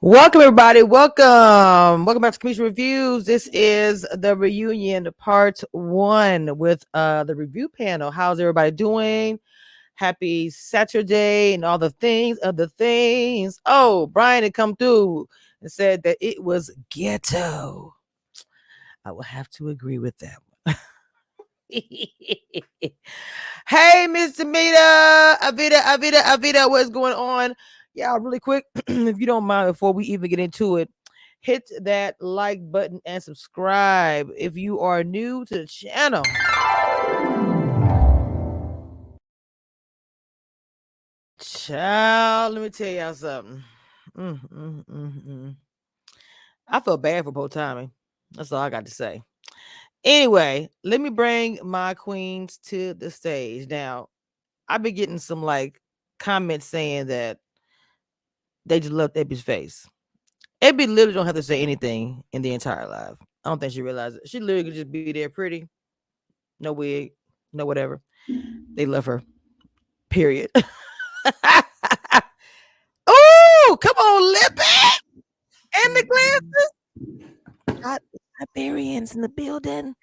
Welcome, everybody. Welcome back to Cameshiar Reviews. This is the reunion part one with the review panel. How's everybody doing? Happy Saturday and all the things. Oh, Brian had come through and said that it was ghetto. I will have to agree with that one. Hey, Miss Amita, Avita, what's going on? Yeah, really quick, if you don't mind, before we even get into it, hit that like button and subscribe if you are new to the channel. Child, let me tell y'all something. I feel bad for poor Tommy. That's all I got to say. Anyway, let me bring my queens to the stage. Now, I've been getting some comments saying that they just love Ebby's face. Ebby literally don't have to say anything in the entire live. I don't think she realizes it. She literally could just be there pretty, no wig, no whatever. They love her. Period. Oh, come on, Lippy! And the glasses. Got Iberians in the building.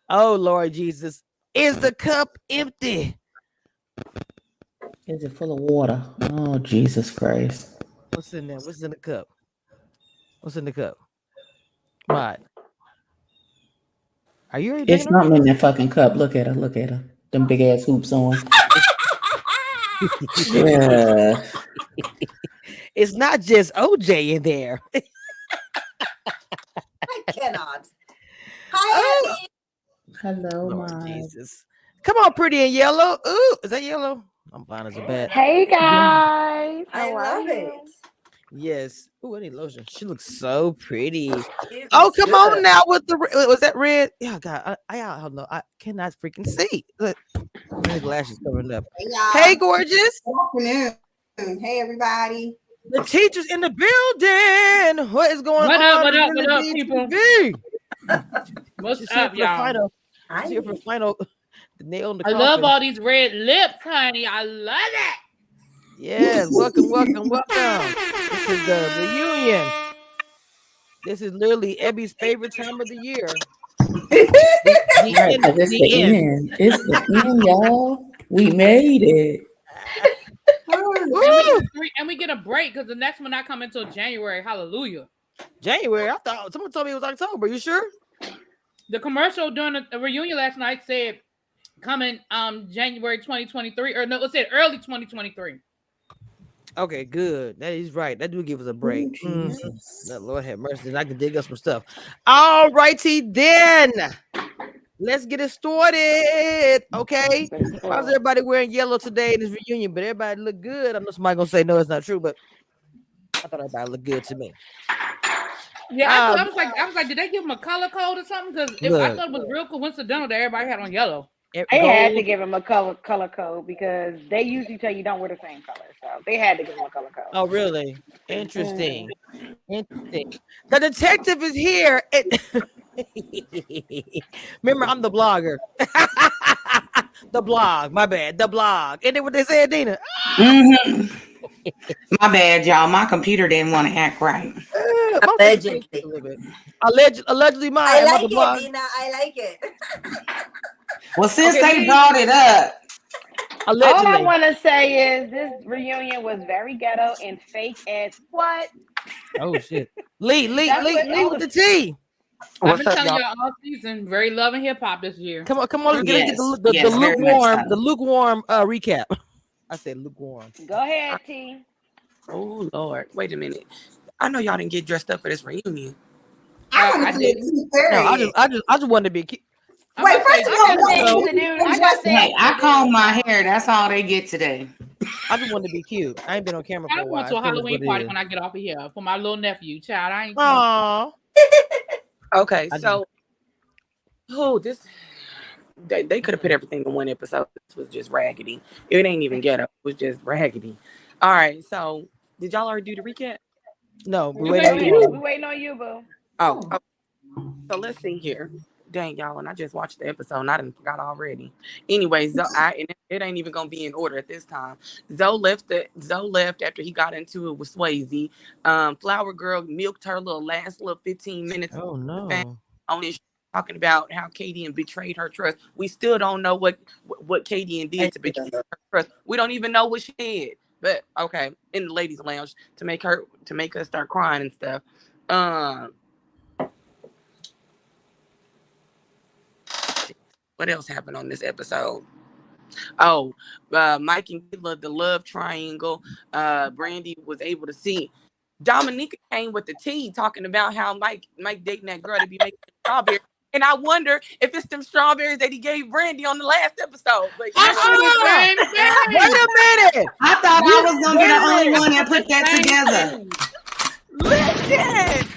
Oh, Lord Jesus. Is the cup empty? Is it full of water? Oh, Jesus Christ. What's in there? What's in the cup? What's in the cup? What? Are you already It's drinking? something in that fucking cup. Look at her. Look at her. Them big ass hoops on. Yeah. It's not just OJ in there. I cannot. Hi, Annie. Hello, Lord my Jesus. Come on, pretty in yellow. Ooh, is that yellow? I'm blind as a bat. Hey guys, I love it. Yes. Ooh, I need lotion. She looks so pretty. It Oh, was come good. on now with the was that red? Yeah, God, I don't know. I cannot freaking see. Look, my glasses covering up. Hey, y'all. Hey, gorgeous. Good afternoon. Hey, everybody. The teacher's in the building. What is going on? What up, people? What's She's up, y'all? She's here for the final. The nail in the I coffin. love all these red lips, honey. I love it. Yes, welcome. This is the reunion. This is literally Ebby's favorite time of the year. Right, because it's the end. It's the end, y'all. We made it. And we get a break because the next one not coming until January. Hallelujah. January? I thought someone told me it was October. You sure? The commercial during the reunion last night said coming January 2023, or no, it said early 2023. Okay, good. That is right. That do give us a break. The Lord have mercy. I can dig up some stuff. All righty then. Let's get it started. Okay. Why is everybody wearing yellow today in this reunion? But everybody look good. I know somebody gonna say no, it's not true, but I thought everybody looked good to me. Yeah, I was like, did they give him a color code or something? Because I thought it was real coincidental that everybody had on yellow. They had to give him a color code because they usually tell you don't wear the same color, so they had to give him a color code. Oh, really? Interesting. Interesting. The detective is here. Remember, I'm the blogger. The blog. My bad. The blog. And then what they said, Dina. My bad, y'all. My computer didn't want to act right. Allegedly mine. I like it, Dina. I like it. Well, since they brought it up. Allegedly. All I want to say is this reunion was very ghetto and fake as what? Oh, shit. Lee with the T. I've been telling y'all all season, very loving hip hop this year. Come on, let's get the lukewarm recap. I said lukewarm. Go ahead, T. Oh Lord, wait a minute. I know y'all didn't get dressed up for this reunion. I did. No, I just wanted to be cute. Wait, first of all, I combed my hair. That's all they get today. I just wanted to be cute. I ain't been on camera for a while. I went to a Halloween party when I get off of here for my little nephew. Child, I ain't. Aww. Okay, so they could have put everything in one episode. This was just raggedy. It ain't even ghetto. It was just raggedy. All right, so did y'all already do the recap? No, we waiting on you, boo. Oh, so let's see here. Dang, y'all, and I just watched the episode and I done forgot already. Anyways, and it ain't even gonna be in order at this time. Zoe left after he got into it with Swayze. Flower Girl milked her last 15 minutes. Oh no. On this, talking about how Katie betrayed her trust. We still don't know what Katie did to betray her trust. We don't even know what she did. But okay, in the ladies' lounge to make her start crying and stuff. What else happened on this episode? Oh, Mike and Kayla, the love triangle. Brandy was able to see. Dominica came with the tea talking about how Mike dating that girl to be making strawberries. And I wonder if it's them strawberries that he gave Brandy on the last episode. But Wait a minute. I thought I was gonna be the only one that put that together. Listen.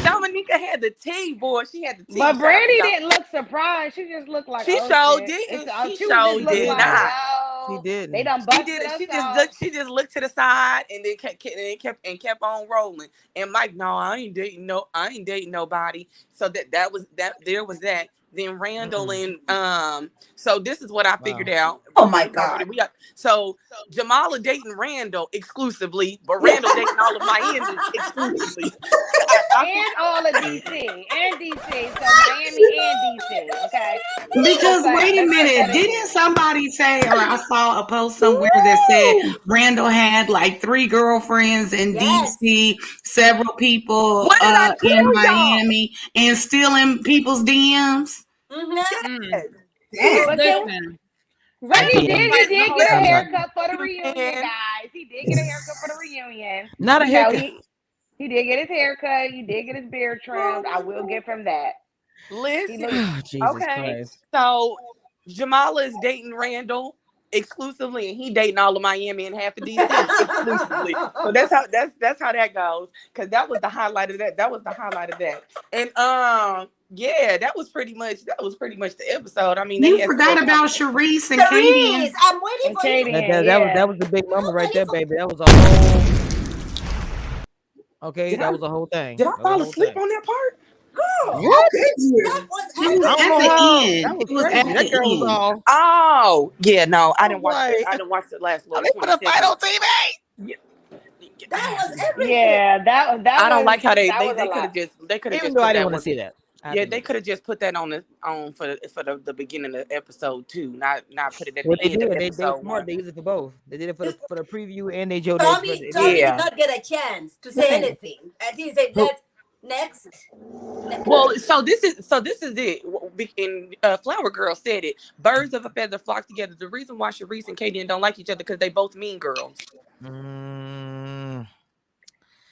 Dominica had the tea, boy. She had the tea. But Brandy didn't look surprised. She just looked like she showed didn't. She showed did not. She didn't. They done busted us. She just looked to the side and then kept on rolling. And Mike, no, I ain't dating nobody. So there was that. Then Randall and so this is what I figured out. Oh my God. So Jamala dating Randall exclusively, but Randall dating all of Miami exclusively. And all of DC. And DC. So Miami and DC. Okay. Because wait a minute, didn't somebody say, or I saw a post somewhere that said Randall had like 3 girlfriends in DC, several people in Miami, and stealing people's DMs? But he did get a haircut for the reunion, guys. He did get a haircut for the reunion. Not a haircut. He did get his haircut. He did get his beard trimmed. I will give him that. Listen, Jesus Christ. So Jamala is dating Randall exclusively, and he dating all of Miami and half of DC exclusively. So that's how that goes. Because that was the highlight of that. And yeah, that was pretty much the episode. I mean, you forgot about Sharice and Katie. I'm waiting for you. That was the big moment right there, baby. That was a whole. Okay, that was a whole thing. Did I fall asleep on that part? Girl, what? That was at the end. That was crazy. That girl was all. Oh, yeah, no, I didn't watch it. I didn't watch the last little. They put a fight on TV. Yeah. That was everything. Yeah, that. I don't like how they could have Even just. though I didn't want to see that. Yeah, they could have just put that on for the beginning of the episode too, not put it at What the they end did, of they episode. were smart. They used it for both. They did it for the preview and they showed Tommy it. did not get a chance to say anything. And he said, next. Well, so this is it. And Flower Girl said it. Birds of a feather flock together. The reason why Sharice and Katie don't like each other because they both mean girls.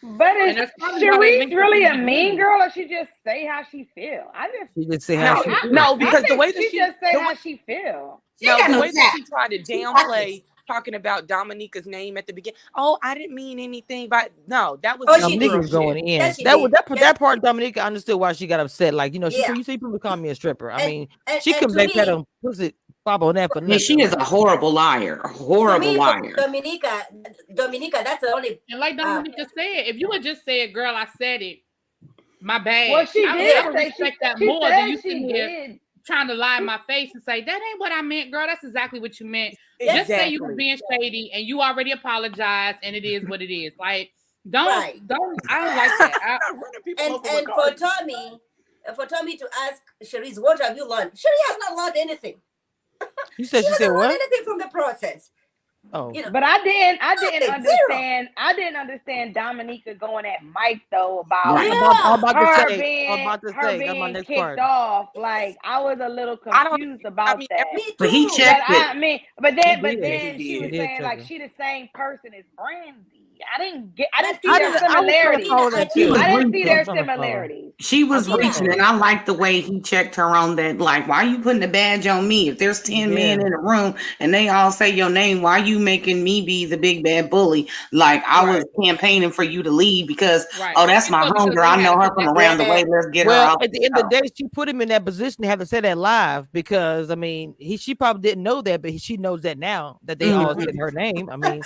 But is Sharice really a mean girl, or she just say how she feel? She just say how she feel. No, because the way that she just say how she feel. No, the way that she tried to downplay talking about Dominica's name at the beginning. Oh, I didn't mean anything, but no, that was Dominica's going in. Yes, that part, Dominica understood why she got upset. Like, you say people call me a stripper. I mean, she couldn't make that on pussy pop on that for nothing. She is a horrible liar. A horrible liar. Dominica, that's the only. And like Dominica said, if you would just say, "Girl, I said it," my bad. Well, she I would respect that more than you sitting here trying to lie in my face and say, "That ain't what I meant, girl. That's exactly what you meant." Exactly. Just say you were being shady and you already apologized, and it is what it is. Like, don't. I don't like that. And for Tommy to ask Sharice, what have you learned? Sharice has not learned anything. You said she said what? Anything from the process. Oh, but I didn't understand. I didn't understand Dominica going at Mike though about her being kicked off. Like, I was a little confused about that. But he checked it. But then she was saying like she the same person as Brandy. I didn't see their similarities. I didn't see their similarities. She was reaching, and I like the way he checked her on that. Like, why are you putting a badge on me? If there's 10 men in the room and they all say your name, why are you making me be the big bad bully? Like, I was campaigning for you to lead because, that's my homegirl. I know her from around the way. Let's get her out. At the end of the day, she put him in that position to have to say that live because, I mean, she probably didn't know that, but she knows that now that they all said her name. I mean.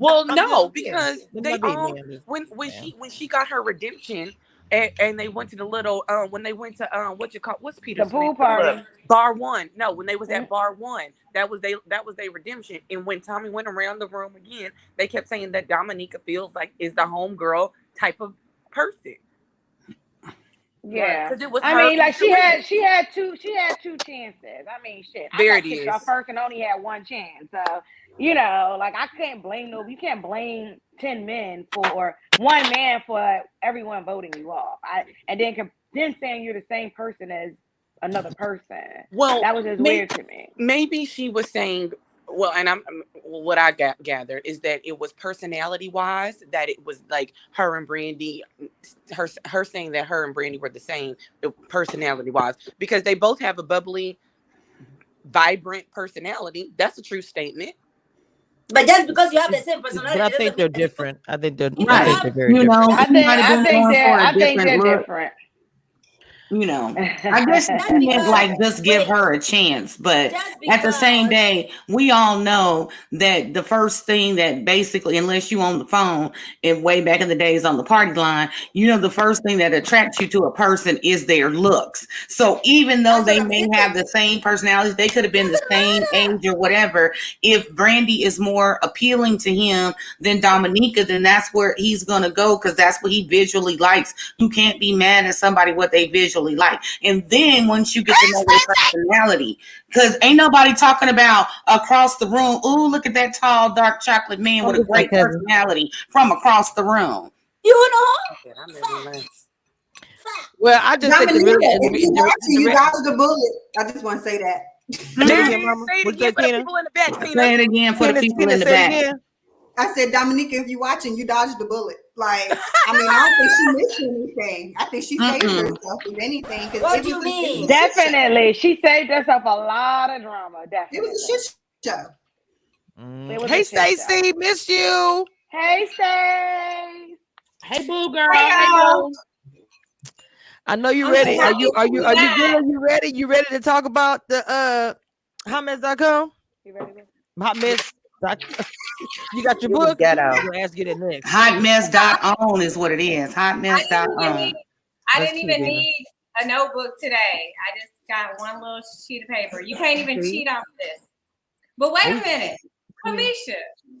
Well, no, because they all when she got her redemption and they went to the little when they went to what's Peter The Smith pool party. bar one. No, when they was at bar one, that was their redemption. And when Tommy went around the room again, they kept saying that Dominica feels like is the homegirl type of person. Yeah, it was I mean, like she had two chances. I mean, shit, I got kicked off first and only had one chance. So you know, like I can't blame you can't blame 10 men for one man for everyone voting you off. And then saying you're the same person as another person. Well, that was just weird to me. Maybe she was saying. Well, and what I gathered is that it was personality wise, that it was like her and Brandy, her saying that her and Brandy were the same personality wise, because they both have a bubbly, vibrant personality. That's a true statement. But just because you have the same personality, but I think they're different. I think they're very you know, different. I think they're different. You know, I guess she meant like just give her a chance, but at the same day, we all know that the first thing that basically, unless you on the phone and way back in the days on the party line, you know, the first thing that attracts you to a person is their looks. So even though they may have the same personalities, they could have been the same age or whatever. If Brandy is more appealing to him than Dominica, then that's where he's gonna go, because that's what he visually likes. You can't be mad at somebody what they visually like. And then once you get to know their personality, because ain't nobody talking about across the room, ooh, look at that tall dark chocolate man with a great personality from across the room. You know? Well, I just think you dodged the bullet. I just want to say that. Say it again for the people in the back. Say it again for the people in the back. I said, Dominica, if you're watching, you dodged the bullet. Like, I mean, I don't think she missed anything. I think she saved herself, if anything. What do you mean? Definitely. She saved herself a lot of drama. Definitely. It was a shit show. Hey, Stacey, miss you. Hey, Stace. Hey, boo girl. Hey, boo. I know you ready. Are you good? Are you ready? You ready to talk about the hotmess.com? You ready? Hotmess. You got your book? I'm gonna ask you that next. Hotmess.on is what it is. Hotmess.on. I didn't even need a notebook today. I just got one little sheet of paper. You can't even cheat off this. But wait a minute. Kamisha,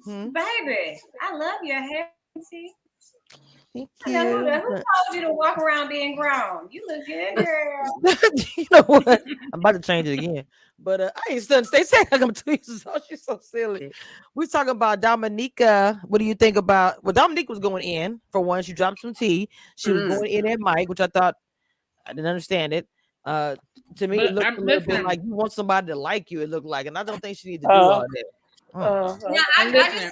baby, I love your hair. See? Thank you. Who told you to walk around being grown? You look good, girl. You know what? I'm about to change it again. But I ain't stunned. Stay saying I'm too used to. She's so silly. We're talking about Dominica. What do you think about? Well, Dominica was going in for one. She dropped some tea. She was going in at Mike, which I thought I didn't understand it. To me, it looked a little bit like you want somebody to like you. It looked like, and I don't think she needs to do all that.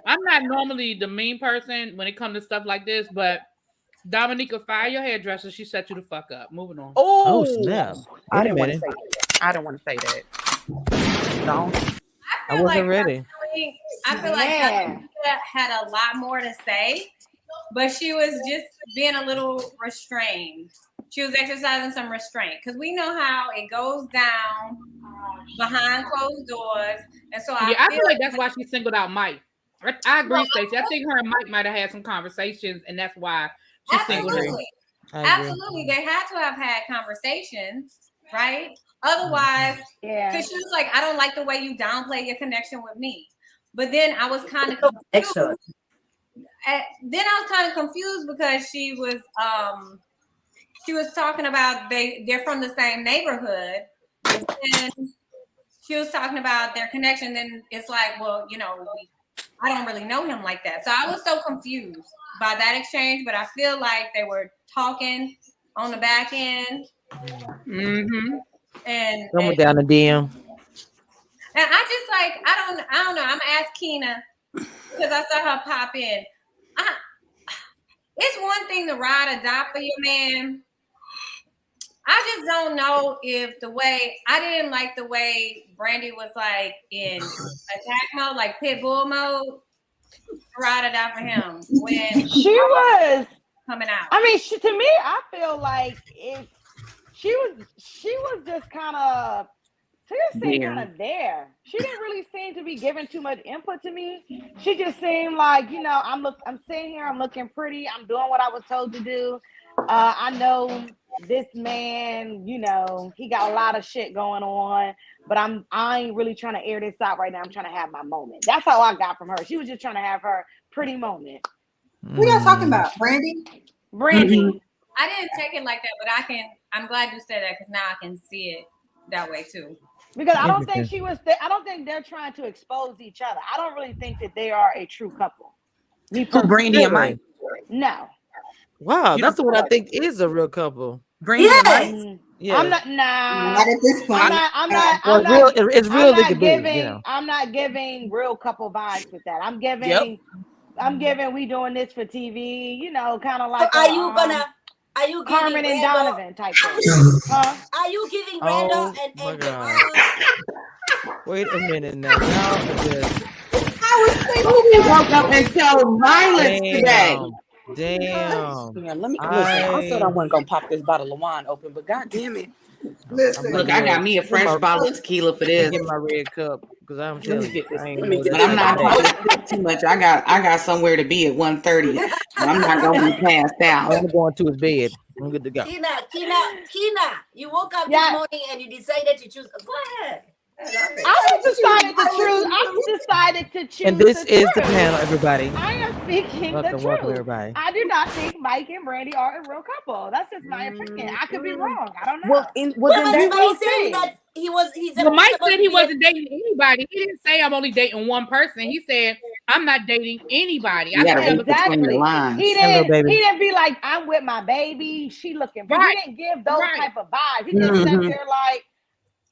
I'm not normally the mean person when it comes to stuff like this, but Dominica, fire your hairdresser. She set you the fuck up. Moving on. Oh snap! I didn't want to say that. I don't want to say that. No, I wasn't ready. I feel like Dominica had a lot more to say, but she was just being a little restrained. She was exercising some restraint, because we know how it goes down behind closed doors, and so I feel like that's why she singled out Mike. I agree, Stacey. I think her and Mike might have had some conversations, and that's why she singled him. Absolutely, they had to have had conversations, right? Otherwise, because she was like, I don't like the way you downplay your connection with me. But then I was kind of confused. Because she was talking about they're from the same neighborhood, and she was talking about their connection. Then it's like, well, you know, I don't really know him like that. So I was so confused by that exchange, but I feel like they were talking on the back end. Mm-hmm. And someone down the DM. And I just like, I don't know. I'm gonna ask Keena, because I saw her pop in. It's one thing to ride or die for your man. I just don't know if I didn't like the way Brandy was like in attack mode, like pit bull mode. Ride or die for him when she was coming out. I mean, to me, I feel like if she was just kind of there. She didn't really seem to be giving too much input to me. She just seemed like, you know, I'm sitting here, I'm looking pretty, I'm doing what I was told to do. I know this man, you know, he got a lot of shit going on, but I ain't really trying to air this out right now. I'm trying to have my moment. That's all I got from her. She was just trying to have her pretty moment. Who y'all talking about? Brandy? Brandy. I didn't take it like that, but I'm glad you said that because now I can see it that way too. Because I don't think I don't think they're trying to expose each other. I don't really think that they are a true couple. Me personally. Brandy and Mike? No. Wow, that's the one I think is a real couple. Brandy and Mike? Yeah. I'm not. Nah. Not at this point. It's real. I'm not giving real couple vibes with that. I'm giving. We doing this for TV. You know, kind of like. So are you Carmen and Donovan type thing? Huh? Are you giving Randall and Wait a minute now. I was thinking we woke up and showed violence today. Damn. Let me listen. I said I wasn't gonna pop this bottle of wine open, but god damn it. Listen. Look, I got me a fresh bottle of tequila for this. Get my red cup because I'm telling you, but I'm not going too much. I got somewhere to be at 1:30. I'm not gonna be passed out. I'm going to his bed. I'm good to go. Kina, you woke up this morning and you decided to choose. Go ahead. I decided to choose. And this is the panel, everybody. I am speaking the truth. Everybody. I do not think Mike and Brandy are a real couple. That's just my opinion. I could be wrong. I don't know. Mike said he wasn't dating anybody. He didn't say I'm only dating one person. He said I'm not dating anybody. Exactly. He didn't be like, I'm with my baby. She looking. But he didn't give those type of vibes. He just sat there like,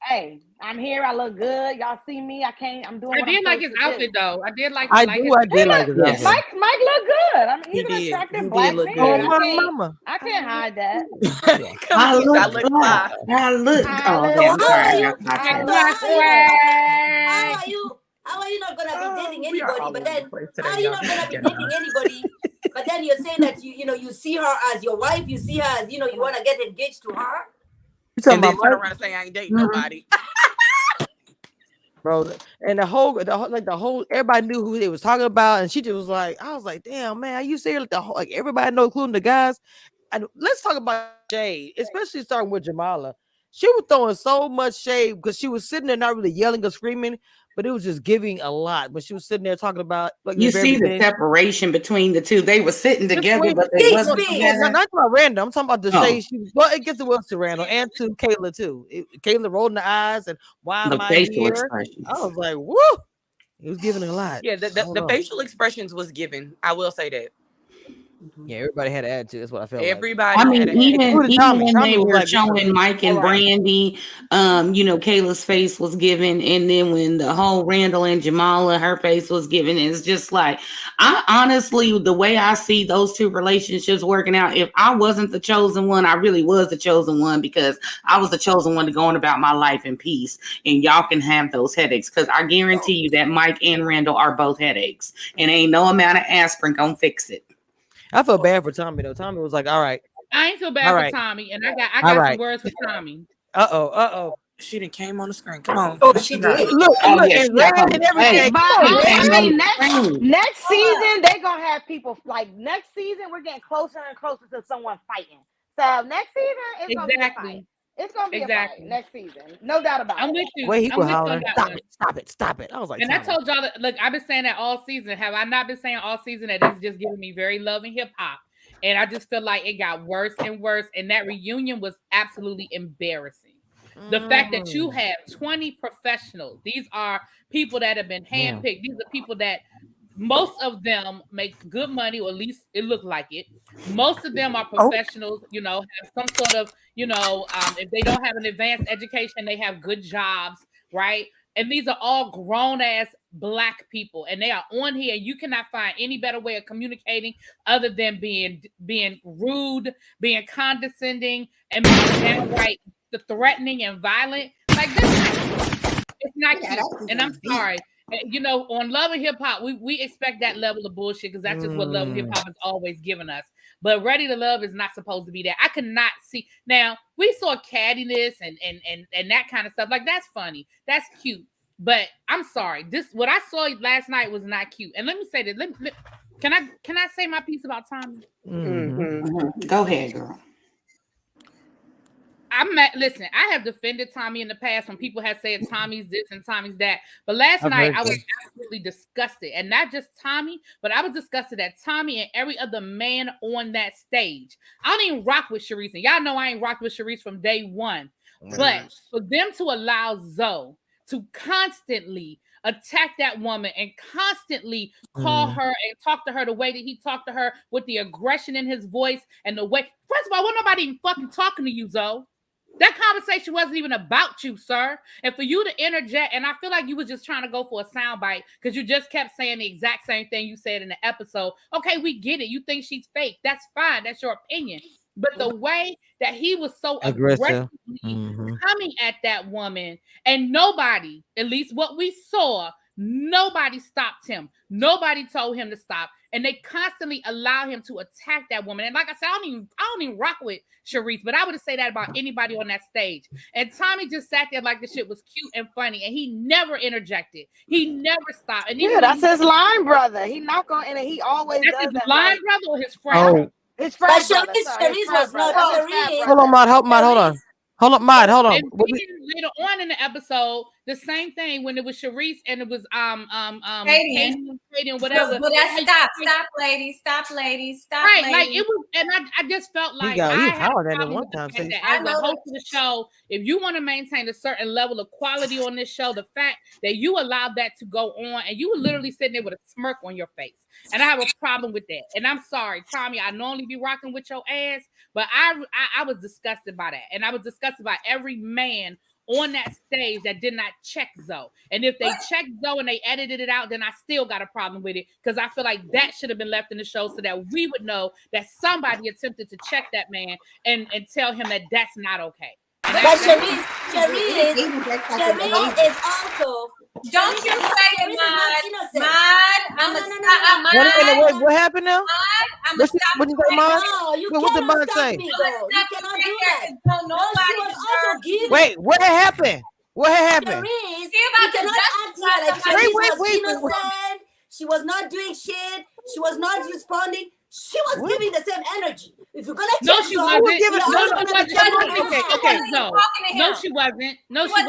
hey, I'm here. I look good. Y'all see me. I'm doing. I did like his outfit though. I did like. I did like his outfit. Mike look good. I mean, he's an attractive black man. I can't hide that. I look. Oh, damn, sorry. How are you not gonna be dating anybody? But then how are you not gonna be dating anybody? But then you're saying that you see her as your wife. You see her as you want to get engaged to her. And then turn around and say I ain't dating nobody. Bro, and the whole everybody knew who they was talking about, and she just was like, I was like, damn man, you say like everybody know, including the guys. And let's talk about shade, especially starting with Jamala. She was throwing so much shade because she was sitting there not really yelling or screaming, but it was just giving a lot. But she was sitting there talking about you see the separation between the two. They were sitting together, but they wasn't together. Not about Randall. I'm talking about the shade. Well, it gets it was to Randall and to Kayla too. Kayla rolling the eyes and why am I here? I was like, woo! It was giving a lot. Yeah, the facial expressions was given. I will say that. Yeah, everybody had an attitude. That's what I felt. Everybody. I mean, even when they were showing Mike and Brandy, Kayla's face was given, and then when the whole Randall and Jamala, her face was given. It's just like, I honestly, the way I see those two relationships working out, if I wasn't the chosen one, I really was the chosen one because I was the chosen one to go on about my life in peace, and y'all can have those headaches because I guarantee you that Mike and Randall are both headaches, and ain't no amount of aspirin gonna fix it. I felt bad for Tommy though. Tommy was like, "All right." I ain't feel bad for Tommy, and I got some words for Tommy. Uh-oh. She done came on the screen. Come on. Oh, she did. Look, and ran and everything. Next season, they're gonna have people like next season. We're getting closer and closer to someone fighting. So next season, it's gonna be a fight. It's gonna be a fight next season, no doubt about it. I'm with you. Wait, he was hollering, stop it. I was like, and I told y'all that. Look, I've been saying that all season. Have I not been saying all season that it's just giving me very love and hip hop? And I just feel like it got worse and worse. And that reunion was absolutely embarrassing. The fact that you have 20 professionals. These are people that have been handpicked. These are people that most of them make good money, or at least it looked like it. Most of them are professionals, have some sort of, if they don't have an advanced education, they have good jobs, right? And these are all grown-ass Black people, and they are on here. You cannot find any better way of communicating other than being rude, being condescending, and being downright threatening and violent. Like this, it's not cute. And I'm sorry. On Love and Hip Hop, we expect that level of bullshit because that's just what Love and Hip Hop has always given us. But Ready to Love is not supposed to be that. I could not see. Now we saw cattiness and that kind of stuff. Like that's funny, that's cute. But I'm sorry, what I saw last night was not cute. And let me say this: Can I say my piece about Tommy? Go ahead, girl. Listen, I have defended Tommy in the past when people have said Tommy's this and Tommy's that. But last night I was absolutely disgusted. And not just Tommy, but I was disgusted at Tommy and every other man on that stage. I don't even rock with Sharice. And y'all know I ain't rocked with Sharice from day one. But for them to allow Zoe to constantly attack that woman and constantly call her and talk to her the way that he talked to her, with the aggression in his voice and the way, first of all, wasn't nobody even fucking talking to you, Zoe. That conversation wasn't even about you, sir. And for you to interject, and I feel like you was just trying to go for a soundbite because you just kept saying the exact same thing you said in the episode. Okay, we get it. You think she's fake. That's fine. That's your opinion. But the way that he was so aggressively coming at that woman, and nobody, at least what we saw, nobody stopped him. Nobody told him to stop. And they constantly allow him to attack that woman. And like I said, I don't even rock with Sharice, but I would say that about anybody on that stage. And Tommy just sat there like the shit was cute and funny, and he never interjected. He never stopped. And that's his line brother. He not going, and he always does his that. Line brother or his friend? His friend. But Sharice was not. Hold on, Maud. Hold on. Hold up, Maud. Hold on. And later on in the episode, the same thing when it was Sharice and it was Katie and whatever. But stop, ladies, right, ladies. like it was, and I just felt like I had a problem with the fact that as a host of the show, if you want to maintain a certain level of quality on this show, the fact that you allowed that to go on and you were literally sitting there with a smirk on your face, and I have a problem with that. And I'm sorry, Tommy, I normally be rocking with your ass, but I was disgusted by that, and I was disgusted by every man on that stage that did not check Zoe. And if they checked Zoe and they edited it out, then I still got a problem with it, because I feel like that should have been left in the show so that we would know that somebody attempted to check that man and tell him that that's not okay. But Sharice is also. Don't you say it, Maud. What happened now? What you say, Maud? What did Maud say? You cannot do that. Wait, what happened? What happened? Sharice, you cannot act here like Sharice was innocent. She was not doing shit. She was not responding. She was giving the same energy. If you're gonna no, she wasn't. No, she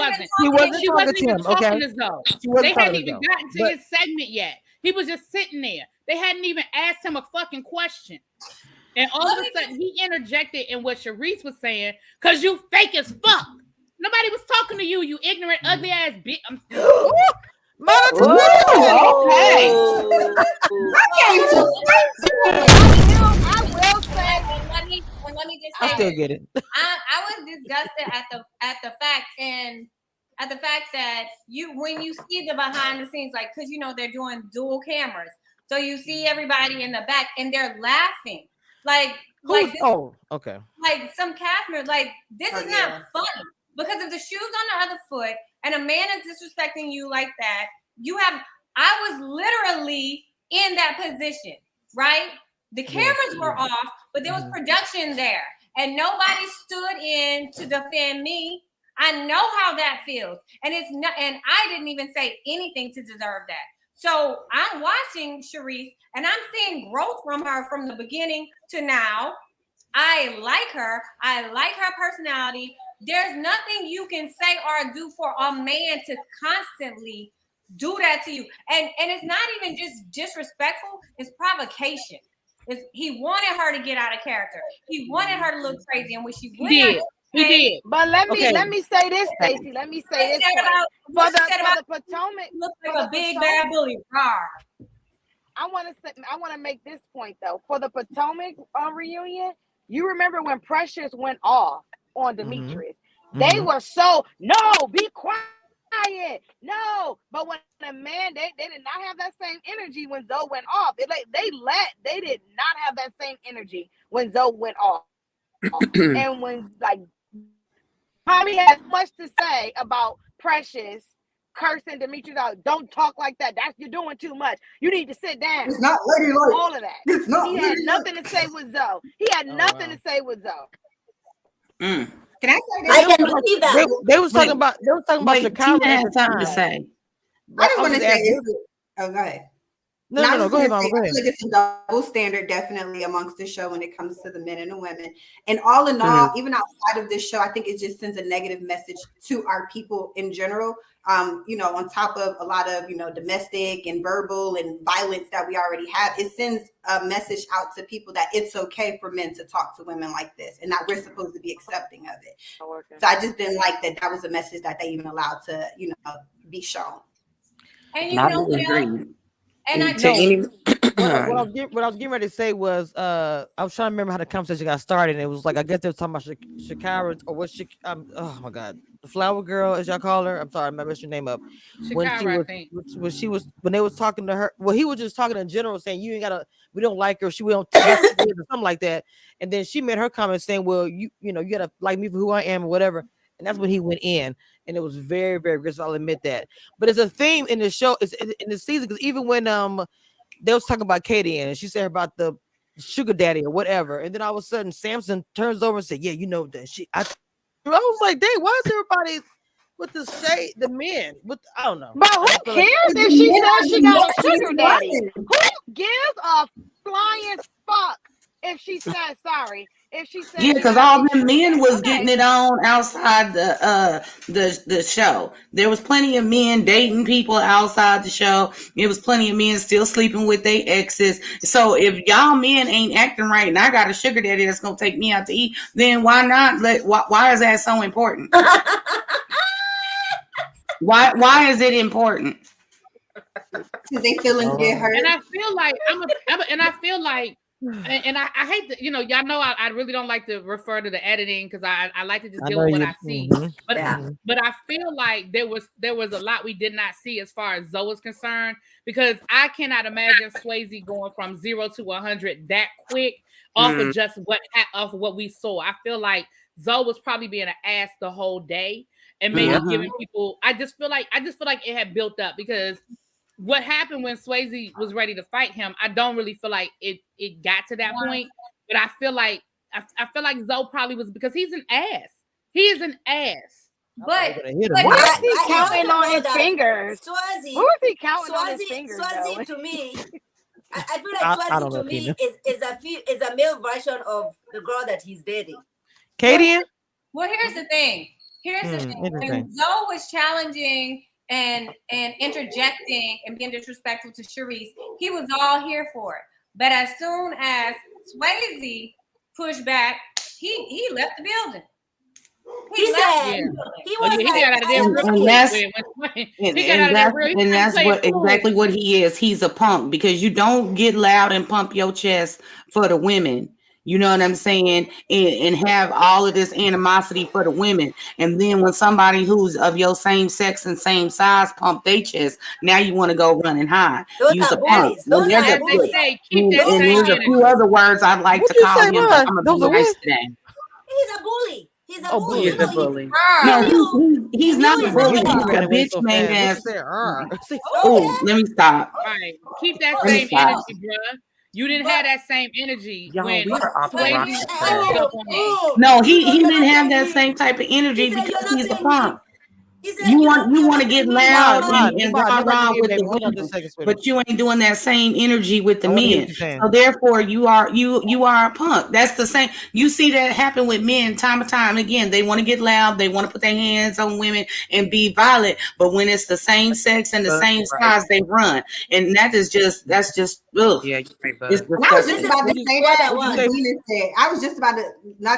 wasn't even talking to Zoe. They hadn't even gotten to his segment yet. He was just sitting there. They hadn't even asked him a fucking question. And all of a sudden, he interjected in what Sharice was saying, because you fake as fuck. Nobody was talking to you, you ignorant, ugly ass bitch. Okay. I will say, let me just say, I still get it. I was disgusted at the fact that when you see the behind the scenes, like, because they're doing dual cameras, so you see everybody in the back and they're laughing, like okay, like some cast members, like, this is not funny, because if the shoe's on the other foot and a man is disrespecting you like that, I was literally in that position, right? The cameras were off, but there was production there, and nobody stood in to defend me. I know how that feels, and I didn't even say anything to deserve that. So I'm watching Sharice, and I'm seeing growth from her from the beginning to now. I like her. I like her personality. There's nothing you can say or do for a man to constantly do that to you. And it's not even just disrespectful, it's provocation. He wanted her to get out of character. He wanted her to look crazy, and when she went he did. But let me say this, Stacey. Let me say this for the Potomac. Look like a big bad bully. I want to make this point though. For the Potomac reunion, you remember when Precious went off on Demetrius? They were so, no, be quiet, no. But when the man, they did not have that same energy when Zoe went off. They did not have that same energy when Zoe went off. And when, like, Tommy has much to say about Precious cursing Demetrius out. Don't talk like that. You're doing too much. You need to sit down. It's not ladylike. All of that. He had nothing to say with Zoe. He had nothing to say with Zoe. Can I say that? I can believe that. They was talking about Chicago at the time to say. I just want to say, go ahead. No. Go ahead, Mama. Go ahead. I feel like it's a double standard, definitely amongst the show when it comes to the men and the women. And all in all, even outside of this show, I think it just sends a negative message to our people in general. On top of a lot of domestic and verbal and violence that we already have, it sends a message out to people that it's okay for men to talk to women like this, and that we're supposed to be accepting of it. So I just didn't like that was a message that they even allowed to be shown. And I agree. And I what I was getting ready to say was I was trying to remember how the conversation got started, and it was like I guess they were talking about Shakira or what oh my god, the flower girl, as y'all call her. I'm sorry, I messed your name up. Shakira, when they was talking to her, well, he was just talking in general, saying you ain't gotta, we don't like her, we don't or something like that. And then she made her comment saying, well, you gotta like me for who I am or whatever. And that's when he went in, and it was very, very aggressive. I'll admit that. But it's a theme in the show, it's in the season, because even when they was talking about Katie and she said about the sugar daddy or whatever, and then all of a sudden Samson turns over and said, "Yeah, you know that she." I was like, "Dang, why is everybody with the shade? The men with I don't know." But who cares if she says she got a sugar daddy? Who gives a flying fuck if she says sorry? If she said because all the men was getting it on outside the show. There was plenty of men dating people outside the show. There was plenty of men still sleeping with their exes. So if y'all men ain't acting right, and I got a sugar daddy that's gonna take me out to eat, then why not why is that so important? Why is it important? Because they feelings get hurt. And I feel like and I hate to, y'all know I really don't like to refer to the editing because I like to just deal with what I see. But I feel like there was a lot we did not see as far as Zoe is concerned, because I cannot imagine Swayze going from 0 to 100 that quick off of just what we saw. I feel like Zoe was probably being an ass the whole day and maybe giving people. I just feel like it had built up, because what happened when Swayze was ready to fight him, I don't really feel like it got to that point. But I feel like Zoe probably was, because he's an ass. He is an ass. But what is he counting on his fingers? Swazi, who is he counting on his fingers? Swazi to me, I feel like Swazi to me is a male version of the girl that he's dating. Katie? Well, here's the thing. When Zoe was challenging and interjecting and being disrespectful to Sharice, he was all here for it. But as soon as Swayze pushed back, he left the building. He got out of there. And that's exactly what he is. He's a punk, because you don't get loud and pump your chest for the women. You know what I'm saying? And have all of this animosity for the women. And then when somebody who's of your same sex and same size pump their chest, now you want to go run and hide. Use a punk. And there's a few other words I'd like to call him, but I'm going to be nice today. He's a bully. He's a bully. No, he's not a bully. He's a bitch made ass. Oh, let me stop. All right. Keep that same energy, bruh. You didn't have that same energy when Swayze. No, he didn't have that same type of energy because he's a punk. You want to get loud and rah with the women, but you ain't doing that same energy with the men. So therefore, you are a punk. That's the same. You see that happen with men time and time again. They want to get loud. They want to put their hands on women and be violent. But when it's the same sex and the same size, they run. And that's just ugh. Yeah, you're right, bud. I was just about to say that. I was just about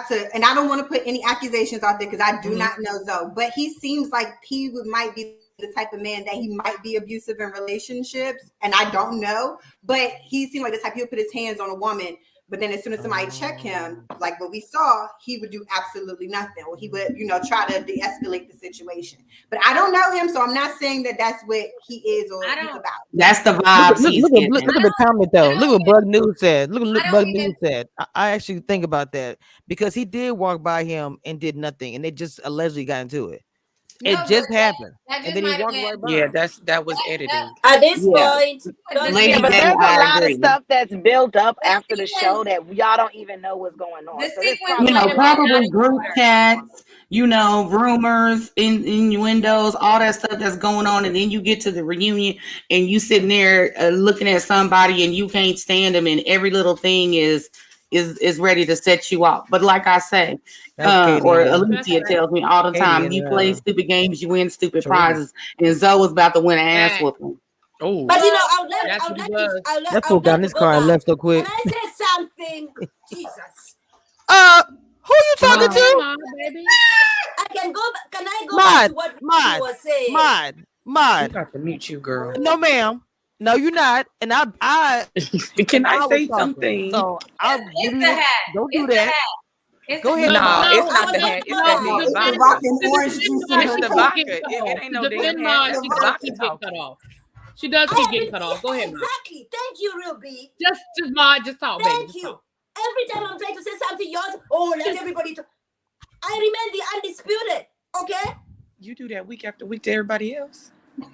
to, and I don't want to put any accusations out there because I do not know Zoe, but he seems like he might be the type of man that he might be abusive in relationships, and I don't know, but he seemed like the type he'll put his hands on a woman, but then as soon as somebody check him, like what we saw, he would do absolutely nothing, or he would, try to de-escalate the situation. But I don't know him, so I'm not saying that that's what he is or he's about. That's the vibes. Look at the comment though. Look what Bug News said. Look what Bug News said. I actually think about that because he did walk by him and did nothing, and they just allegedly got into it. It just happened, that and then he might have walked been. right by. Yeah, that was editing. At this Yeah. point, Lady but Gaga, there's a I lot of agree. stuff that's built up after the show that y'all don't even know what's going on. The So this sequence You probably know, might have been probably out of group order. chats, you know, rumors, innuendos, all that stuff that's going on, and then you get to the reunion and you sitting there looking at somebody and you can't stand them, and every little thing is ready to set you off. But like I say, or Alicia tells me all the time, you play stupid games, you win stupid prizes, and Zoe was about to win an ass whooping. Oh, but you know, I would That like fool got in to his go car and back. left so quick. Can I say something? Jesus. Who you talking to? Come on, baby. I can go back. Can I go back to what you were saying? I got to mute you, girl. No, ma'am. No, you're not. And I Can I say was talking. something? So It's the hat. Don't do It's the that. hat. It's Go the ahead. No, Mom. it's not the hat. It's that No, damn it's vodka. rocking orange juice in It's her the cup. vodka. It ain't no damn hat. She It's the does vodka keep getting cut talking. off. She does keep getting cut off. Go ahead, Mom. Exactly. Thank you, Real B. Just Mom, just talk, baby. Thank Just you. talk. Every time I'm trying to say something, yours. Oh, let everybody talk. I remain the undisputed. Okay. You do that week after week to everybody else. You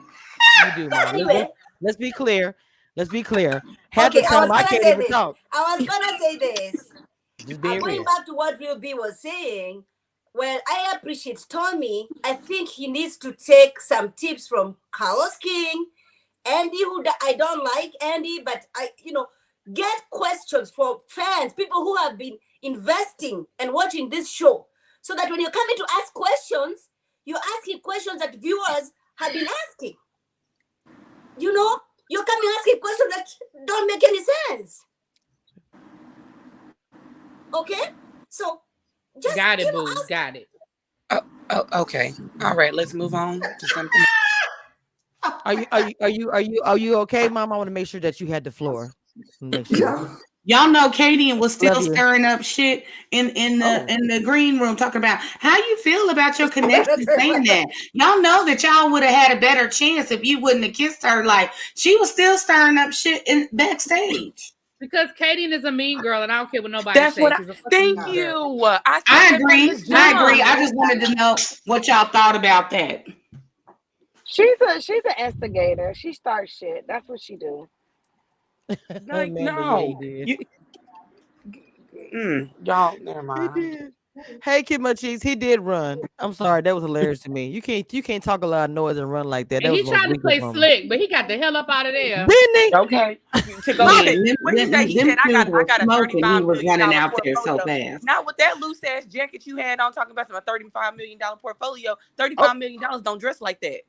do, Mom. Anyway. Let's be clear. Half Okay, the time I can't even talk. I was gonna say this. Just being Going real. back to what Real B was saying, well, I appreciate Tommy. I think he needs to take some tips from Carlos King, Andy, who I don't like Andy, but get questions for fans, people who have been investing and watching this show, so that when you're coming to ask questions, you're asking questions that viewers have been asking. You know, you're coming asking questions that don't make any sense. Okay, so just got it, boo. Got it. Oh, okay. All right. Let's move on to something. Are you okay, Mom? I want to make sure that you had the floor. Make sure. Y'all know Katie was still stirring up shit in the green room, talking about how you feel about your connection, saying that. Y'all know that y'all would have had a better chance if you wouldn't have kissed her. Like, she was still stirring up shit in backstage. Because Katie is a mean girl, and I don't care what nobody says. Thank you. I agree. I just wanted to know what y'all thought about that. She's an instigator. She starts shit. That's what she do. Like, no. Y'all, never mind. Hey, Kid Cheese, he did run. I'm sorry, that was hilarious to me. You can't talk a lot of noise and run like that. And he tried to play slick, but he got the hell up out of there. Didn't he? Okay. To go what he said, I got a $35 million portfolio. Not with that loose ass jacket you had on, talking about some $35 million portfolio. $35 million don't dress like that.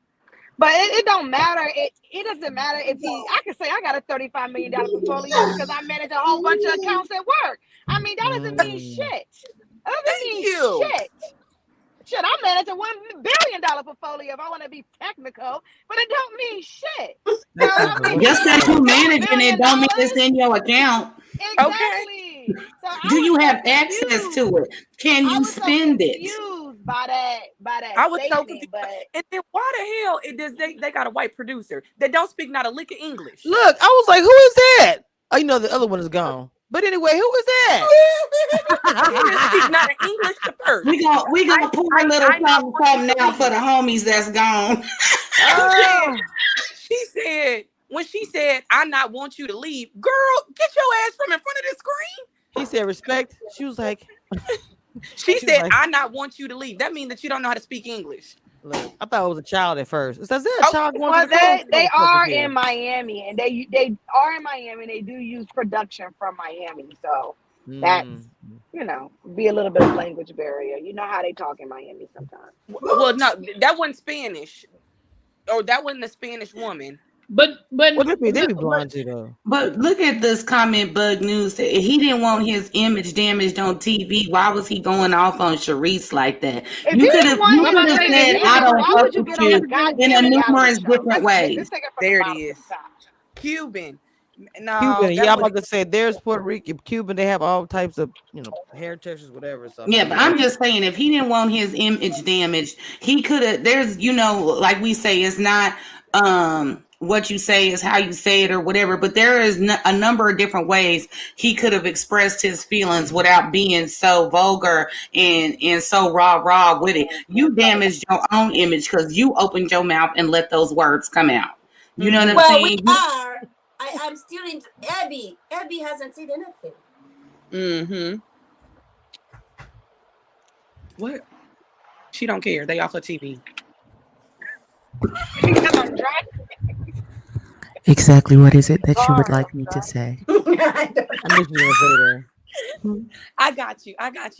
But it don't matter. It doesn't matter if I can say I got a $35 million portfolio because I manage a whole bunch of accounts at work. I mean, that doesn't mean shit. That doesn't mean shit. Shit, I manage a $1 billion portfolio if I want to be technical, but it don't mean shit. So, just that you managing it don't mean it's in your account. Exactly. Okay. So do you have access to it? Can you spend it? By that I was so confused. And then why the hell they got a white producer that don't speak not a lick of English? Look, I was like, who is that? Oh, you know the other one is gone. But anyway, who is that? He didn't speak not English at first. We gonna pour a little something now for the homies that's gone. She said when she said, "I not want you to leave," girl, get your ass from in front of the screen. He said, "Respect." She was like. She said, "I not want you to leave." That means that you don't know how to speak English. Look, I thought it was a child at first. Is that a child? Well, they are in Miami, and they are in Miami. And they do use production from Miami, so that's be a little bit of language barrier. You know how they talk in Miami sometimes. Well, no, that wasn't Spanish, or that wasn't a Spanish woman. But they be blind too though. But look at this comment, Bug News. He didn't want his image damaged on TV. Why was he going off on Sharice like that? If you could have said, "I don't fuck with you" in a numerous different ways. There it is. Cuban. No, Cuban. Yeah, I'm about to say there's Puerto Rican, Cuban. They have all types of hair textures, whatever. So yeah, but I'm just saying, if he didn't want his image damaged, he could have. There's like we say, it's not what you say is how you say it or whatever, but there is a number of different ways he could have expressed his feelings without being so vulgar and so raw with it. You damaged your own image because you opened your mouth and let those words come out. You know what I'm saying? I'm still in Abby. Abby hasn't said anything. Mm-hmm. What? She don't care. They off her TV. Exactly what is it that you would like me to say? I got you,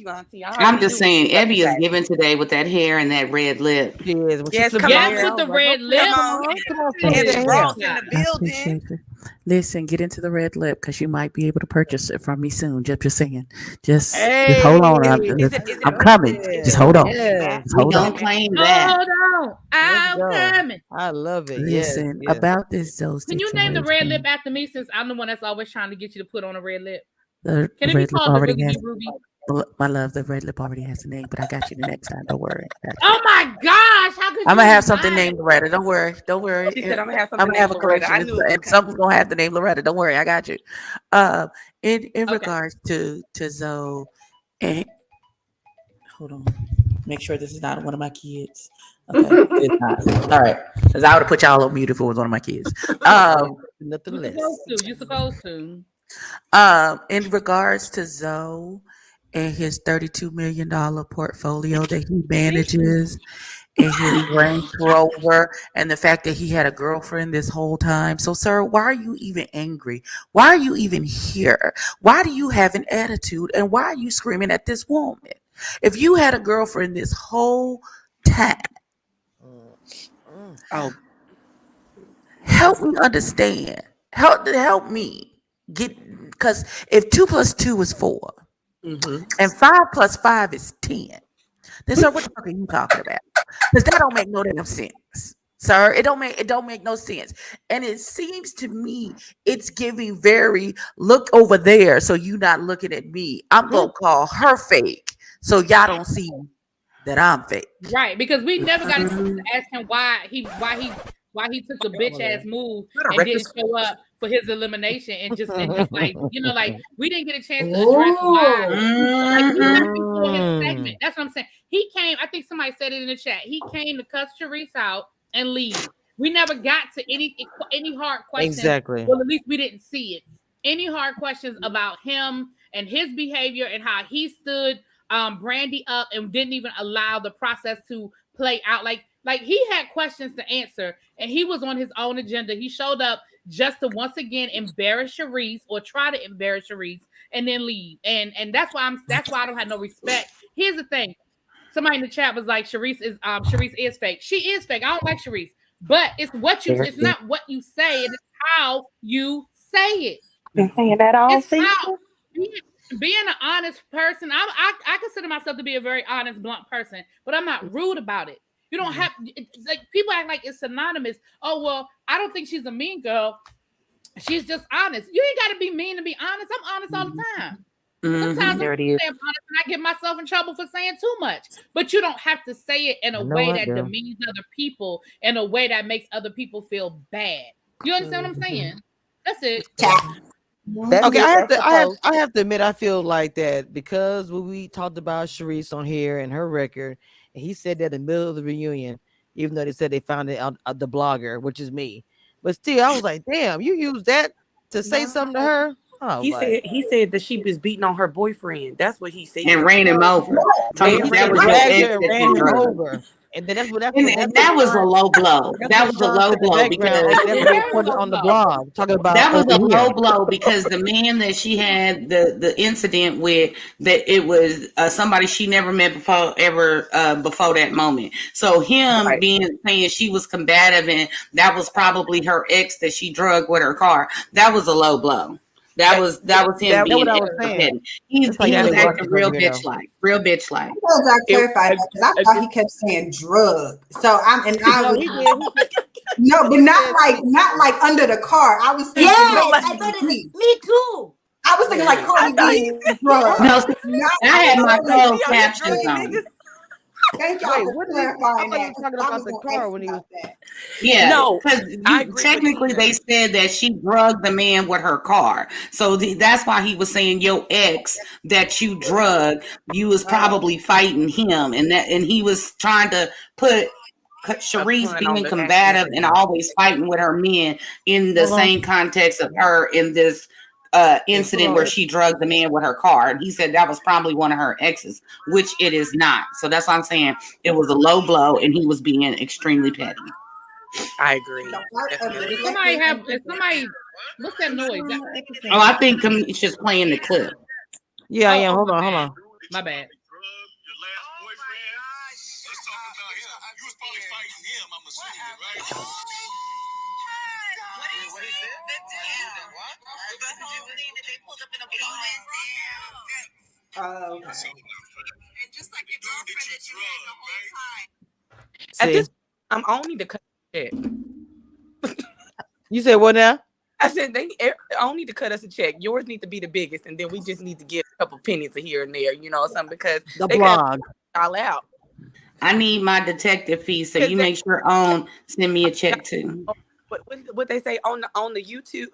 Auntie. I'm just saying, Abby is giving today with that hair and that red lip. She is. Yes, with the red lip. Come on. It's Ross in the building. Listen, get into the red lip because you might be able to purchase it from me soon. Just saying. Just hold on. I'm coming. Just hold on. Just hold on. Claim that. Hold on. I'm coming. I love it. Listen, about this Zoe Can you name the red lip after me, since I'm the one that's always trying to get you to put on a red lip? The Can it red be lip called already the has. Ruby? My love, the red lip already has a name, but I got you the next time. Don't worry. Oh my gosh! How could I'm gonna you have something named Loretta. Don't worry. She said I'm gonna have something. I'm gonna have a collection, I knew and someone's gonna have the name Loretta. Don't worry, I got you. In regards to Zoe, and hold on, make sure this is not one of my kids. Okay, it's not. All right, because I would have put y'all on mute if it was one of my kids. Nothing less. You're supposed to. In regards to Zoe and his $32 million portfolio that he manages, and his Range Rover, and the fact that he had a girlfriend this whole time. So, sir, why are you even angry? Why are you even here? Why do you have an attitude? And why are you screaming at this woman? If you had a girlfriend this whole time, help me understand. Help me get, because if 2 + 2 is 4, and 5 + 5 is 10, then sir, what the fuck are you talking about? Because that don't make no damn sense, sir. It don't make no sense. And it seems to me it's giving very look over there, so you not looking at me. I'm gonna call her fake, so y'all don't see that I'm fake. Right, because we never got to ask him why he took the bitch ass move and didn't show up for his elimination and just like, you know, like we didn't get a chance to address why. Like, he left before his segment. That's what I'm saying. He came, I think somebody said it in the chat. He came to cuss Charisse out and leave. We never got to any hard questions. Exactly. Well, at least we didn't see it. Any hard questions about him and his behavior and how he stood Brandy up and didn't even allow the process to play out. Like he had questions to answer, and he was on his own agenda. He showed up just to once again embarrass Charisse or try to embarrass Charisse and then leave. And that's why I don't have no respect. Here's the thing. Somebody in the chat was like, Charisse is fake. She is fake. I don't like Charisse. But it's not what you say, it's how you say it. Been saying that all it's how being an honest person. I consider myself to be a very honest, blunt person, but I'm not rude about it. You don't have, like, people act like it's synonymous. Oh, well, I don't think she's a mean girl. She's just honest. You ain't got to be mean to be honest. I'm honest all the time. Sometimes I'm honest and I get myself in trouble for saying too much. But you don't have to say it in a way that demeans other people, in a way that makes other people feel bad. You understand what I'm saying? That's it. Okay, I have to admit, I feel like that because when we talked about Charisse on here and her record, and he said that in the middle of the reunion, even though they said they found it out the blogger, which is me, but still, I was like, damn, you used that to say something to her. Oh, he said that she was beating on her boyfriend. That's what he said. And ran him over. Ran him over. And then that was a low blow. That was a low blow because on the blog talking about that was a low blow because the man that she had the incident with, that it was somebody she never met before that moment. So him saying she was combative and that was probably her ex that she drugged with her car. That was a low blow. That was him being petty. He was acting real bitch like. I clarified that because I thought he kept saying drug. So no, but not like under the car. I was thinking, I thought it was me too. I was thinking like Cardi B drug. No, I had my closed captions on. Thank y'all for clarifying that. Talking about the car when he was that. Yeah, No, because technically they said that she drugged the man with her car. So that's why he was saying your ex that you drugged, you was probably fighting him, and he was trying to put Sharice being combative and always fighting with her men in the same context of her in this incident where she drugged the man with her car. And he said that was probably one of her exes, which it is not. So that's why I'm saying it was a low blow and he was being extremely petty. I agree. If somebody, what's that noise? Oh, I think it's just playing the clip. Yeah, yeah. Hold on. My bad. Oh, okay. And just like your girlfriend that you had the whole time. At this, I'm only to cut a check. You said what now? I said they don't need to cut us a check. Yours need to be the biggest, and then we just need to give a couple pennies here and there, something because the they blog all out. I need my detective fee, so you make sure send me a check too. What they say on the YouTube?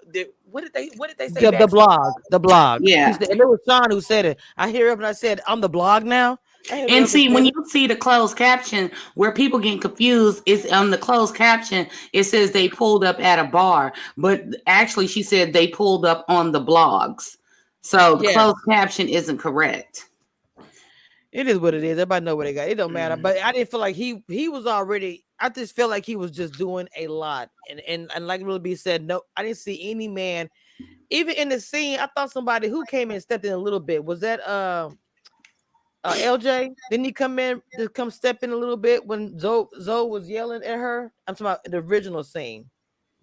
What did they say? The blog. Yeah, and it was Sean who said it. I hear it, but I said I'm the blog now. And see, when you see the closed caption, where people get confused, is on the closed caption, it says they pulled up at a bar, but actually she said they pulled up on the blogs. So the closed caption isn't correct. It is what it is. Everybody know what they got. It don't matter. But I didn't feel like he was already. I just felt like he was just doing a lot. And like Willie B said, no, I didn't see any man. Even in the scene, I thought somebody who came in and stepped in a little bit. Was that LJ? Didn't he come in to come step in a little bit when Zoe was yelling at her? I'm talking about the original scene.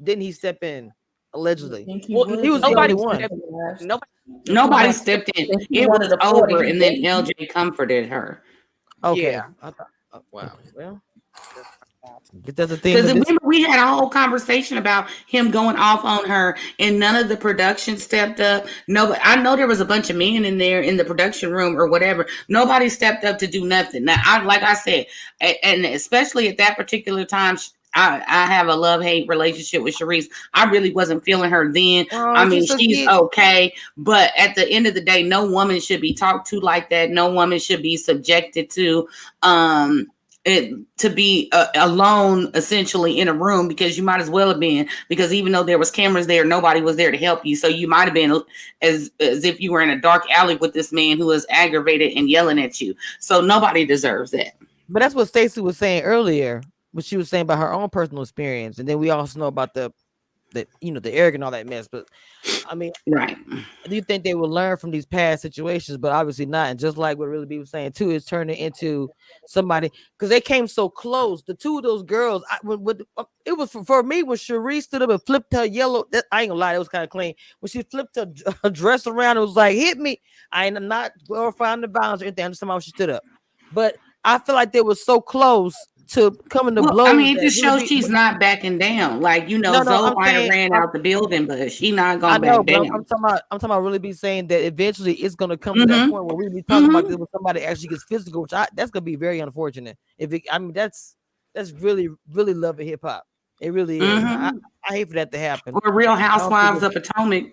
Didn't he step in? Allegedly. He was the only one. Nobody stepped in. It was over, and then LJ comforted her. Okay. Yeah. I thought, wow. Well, that's the thing. Because remember, we had a whole conversation about him going off on her, and none of the production stepped up. Nobody. I know there was a bunch of men in there in the production room or whatever. Nobody stepped up to do nothing. Now, like I said, and especially at that particular time, I have a love-hate relationship with Sharice. I really wasn't feeling her then. I mean, she's okay, but at the end of the day, no woman should be talked to like that. No woman should be subjected to to be alone essentially in a room, because you might as well have been, because even though there was cameras there, nobody was there to help you. So you might have been as if you were in a dark alley with this man who was aggravated and yelling at you. So nobody deserves that. But that's what Stacey was saying earlier, what she was saying about her own personal experience. And then we also know about the Eric and all that mess. But I mean, right. Do you think they will learn from these past situations? But obviously not. And just like what Really B was saying too, is turning into somebody, because they came so close. The two of those girls, it was for me when Sharice stood up and flipped her yellow. I ain't gonna lie, it was kind of clean. When she flipped her dress around, it was like, hit me. I'm not glorifying the violence or anything. I'm just talking about she stood up. But I feel like they were so close to coming to blows. I mean, it just shows she's not backing down. Like, Zoe might have ran out the building, but she not gonna back down. I'm talking about Really be saying that eventually it's gonna come to that point where we be talking about this when somebody actually gets physical, which that's gonna be very unfortunate. That's really, really loving hip hop. It really is. I hate for that to happen. Or Real Housewives of Potomac.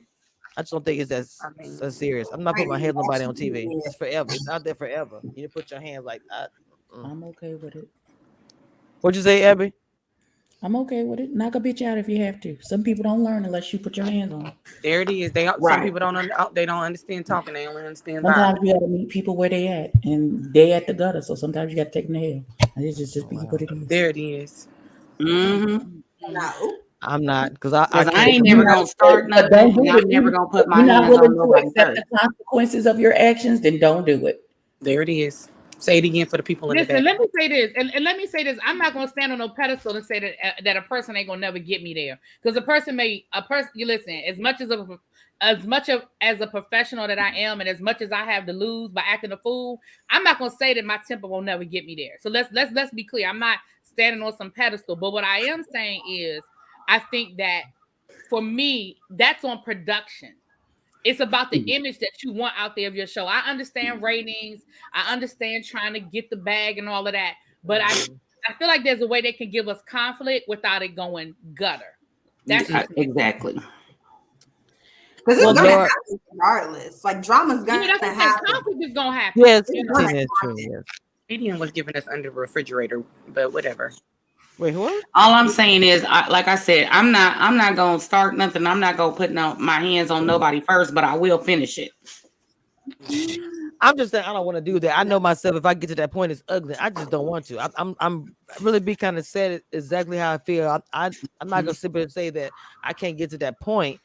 I just don't think it's that serious. I'm not putting my hands on nobody on TV. It's forever. It's out there forever. You need to put your hands like that. I'm okay with it. What'd you say, Abby? I'm okay with it. Knock a bitch out if you have to. Some people don't learn unless you put your hands on them. There it is. Some people don't understand talking. They only understand. Sometimes you got to meet people where they at, and they at the gutter. So sometimes you got to take them to hell. And it's just be what it is. There it is. No. I'm not, because I ain't never gonna start nothing. I'm never gonna put my hands on nobody. Accept the consequences of your actions, then don't do it. There it is. Say it again for the people in the back. Let me say this, and let me say this. I'm not gonna stand on no pedestal and say that a person ain't gonna never get me there, because you listen. As much as a professional that I am, and as much as I have to lose by acting a fool, I'm not gonna say that my temper will never get me there. So let's be clear. I'm not standing on some pedestal, but what I am saying is, I think that for me, that's on production. It's about the image that you want out there of your show. I understand ratings. I understand trying to get the bag and all of that. But I feel like there's a way they can give us conflict without it going gutter. That's just exactly. Because it's gonna happen regardless. Like drama's gonna happen. Conflict is gonna happen. Yes, that's true. Yes. Medium was giving us under the refrigerator, but whatever. Wait, what? All I'm saying is, like I said, I'm not gonna start nothing. I'm not gonna put my hands on nobody first, but I will finish it. I'm just saying I don't want to do that. I know myself. If I get to that point, it's ugly. I just don't want to. I'm really be kind of said exactly how I feel. I'm not gonna sit there and say that I can't get to that point.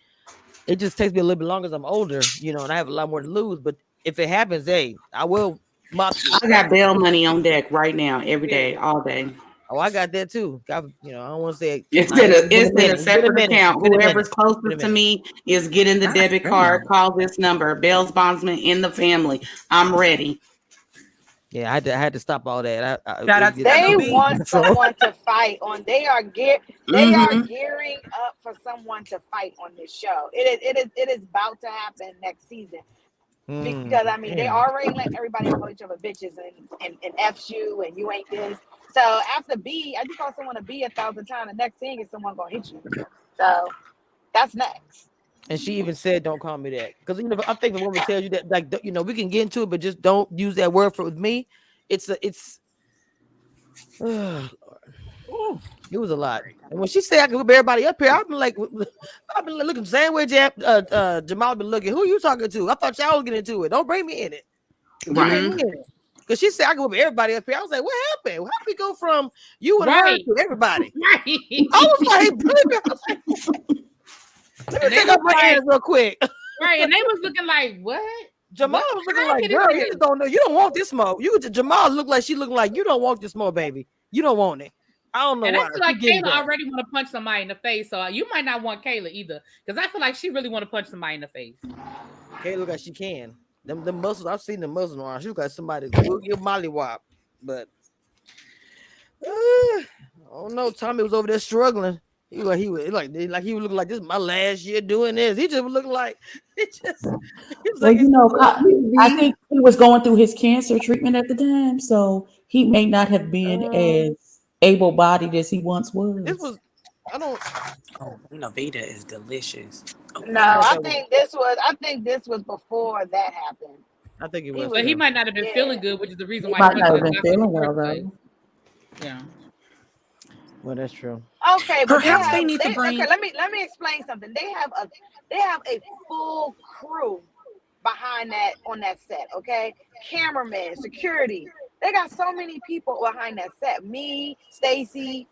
It just takes me a little bit longer as I'm older, and I have a lot more to lose. But if it happens, hey, I will mop you. I got bail money on deck right now, every day, all day. Oh, I got that too. I don't want to say it's in a separate account. Whoever's closest to me is getting the debit card. Call this number. Bail's bondsman in the family. I'm ready. Yeah, I had to stop all that. They want someone to fight on. They are gearing up for someone to fight on this show. It is about to happen next season. Because I mean, they already let everybody call each other bitches and F you and you ain't this. So after B, I just call someone a B 1,000 times. The next thing is someone gonna hit you. So that's next. And she even said, "Don't call me that," because I think the woman tells you that, like, we can get into it, but just don't use that word with me. It was a lot. And when she said I can whip everybody up here, I've been looking the same way Jamal been looking. Who are you talking to? I thought y'all was getting into it. Don't bring me in it. Right. Because she said I can whip everybody up here. I was like, what happened? How did we go from you and her to everybody? I was like, let me take off my hands real quick. Right. And they was looking like, what? Jamal was looking like, girl, you just don't know. You don't want this smoke. Jamal looked like she looked like you don't want this smoke, baby. You don't want it. I don't know. And I feel like Kayla already want to punch somebody in the face, so you might not want Kayla either, because I feel like she really want to punch somebody in the face. Kayla look like she can. Them muscles, I've seen the muscles on her. She look like somebody your mollywop, but I don't know. Tommy was over there struggling. He was looking like this is my last year doing this. He just looked like he was like, I think he was going through his cancer treatment at the time, so he may not have been as able-bodied as he once was. This was Veda is delicious. No, I think this was before that happened. I think it was. But he might not have been feeling good, which is the reason why he might not have been feeling well, though. Yeah. Well, that's true. Okay, but perhaps they need to bring. Okay, let me explain something. They have a full crew behind that on that set. Okay, cameraman, security. They got so many people behind that set. Me, Stacy,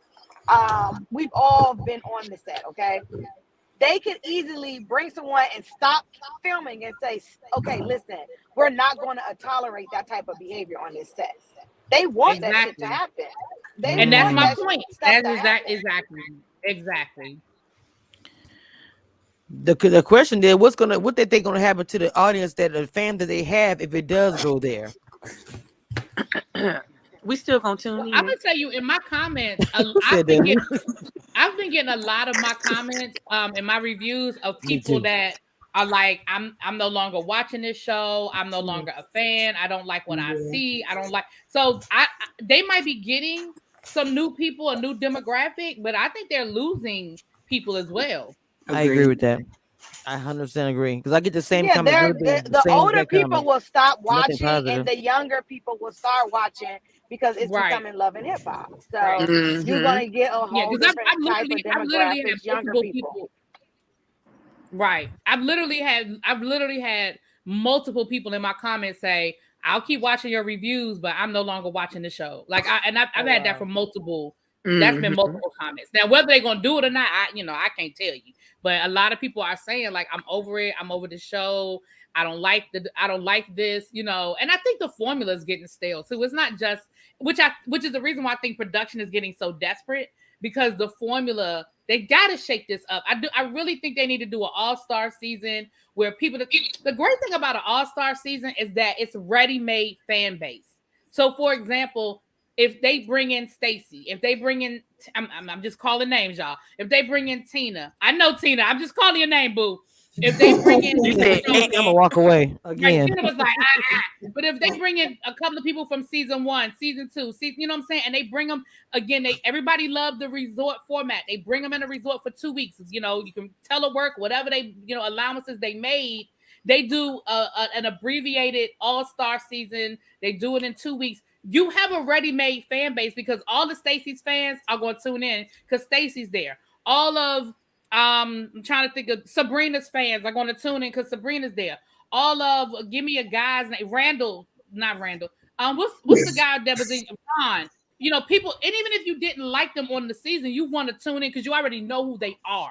we've all been on the set. Okay, they could easily bring someone and stop filming and say, "Okay, listen, we're not going to tolerate that type of behavior on this set." They want that shit to happen. And that's my point. That's exactly. The question there, what they think gonna happen to the audience, that the fan that they have, if it does go there? We still gonna tune in. I'm gonna tell you in my comments, I've been getting a lot of my comments in my reviews of people that are like, I'm no longer watching this show. I'm no longer a fan. I don't like what I see. I don't like. So they might be getting some new people, a new demographic, but I think they're losing people as well. I agree with that. I 100% agree, because I get the same comments. The older people comments. Will stop watching, and the younger people will start watching because it's becoming love and hip hop. So you're gonna get a whole different type of demographics, younger people. Right. I've literally had multiple people in my comments say, I'll keep watching your reviews, but I'm no longer watching the show. Like I've had that from multiple. That's been multiple comments. Now, whether they're gonna do it or not, I can't tell you. But a lot of people are saying, like, I'm over it. I'm over the show. I don't like this, and I think the formula is getting stale. So it's not just which is the reason why I think production is getting so desperate, because the formula, they gotta shake this up. I really think they need to do an all-star season where people. The great thing about an all-star season is that it's ready-made fan base. So, for example, if they bring in Stacy, if they bring in, I'm just calling names, y'all. If they bring in Tina, I know Tina. I'm just calling your name, boo. If they bring in, I'm gonna walk away again. Right, was like, But if they bring in a couple of people from season 1, season 2, you know what I'm saying, and they bring them again, everybody loved the resort format. They bring them in a resort for 2 weeks. You know, you can telework, whatever they, allowances they made. They do an abbreviated all-star season. They do it in 2 weeks. You have a ready-made fan base because all the Stacey's fans are going to tune in because Stacey's there. All of I'm trying to think of Sabrina's fans are going to tune in because Sabrina's there. All of give me a guy's name, not Randall. What's the guy that was in Ron? People, and even if you didn't like them on the season, you want to tune in because you already know who they are.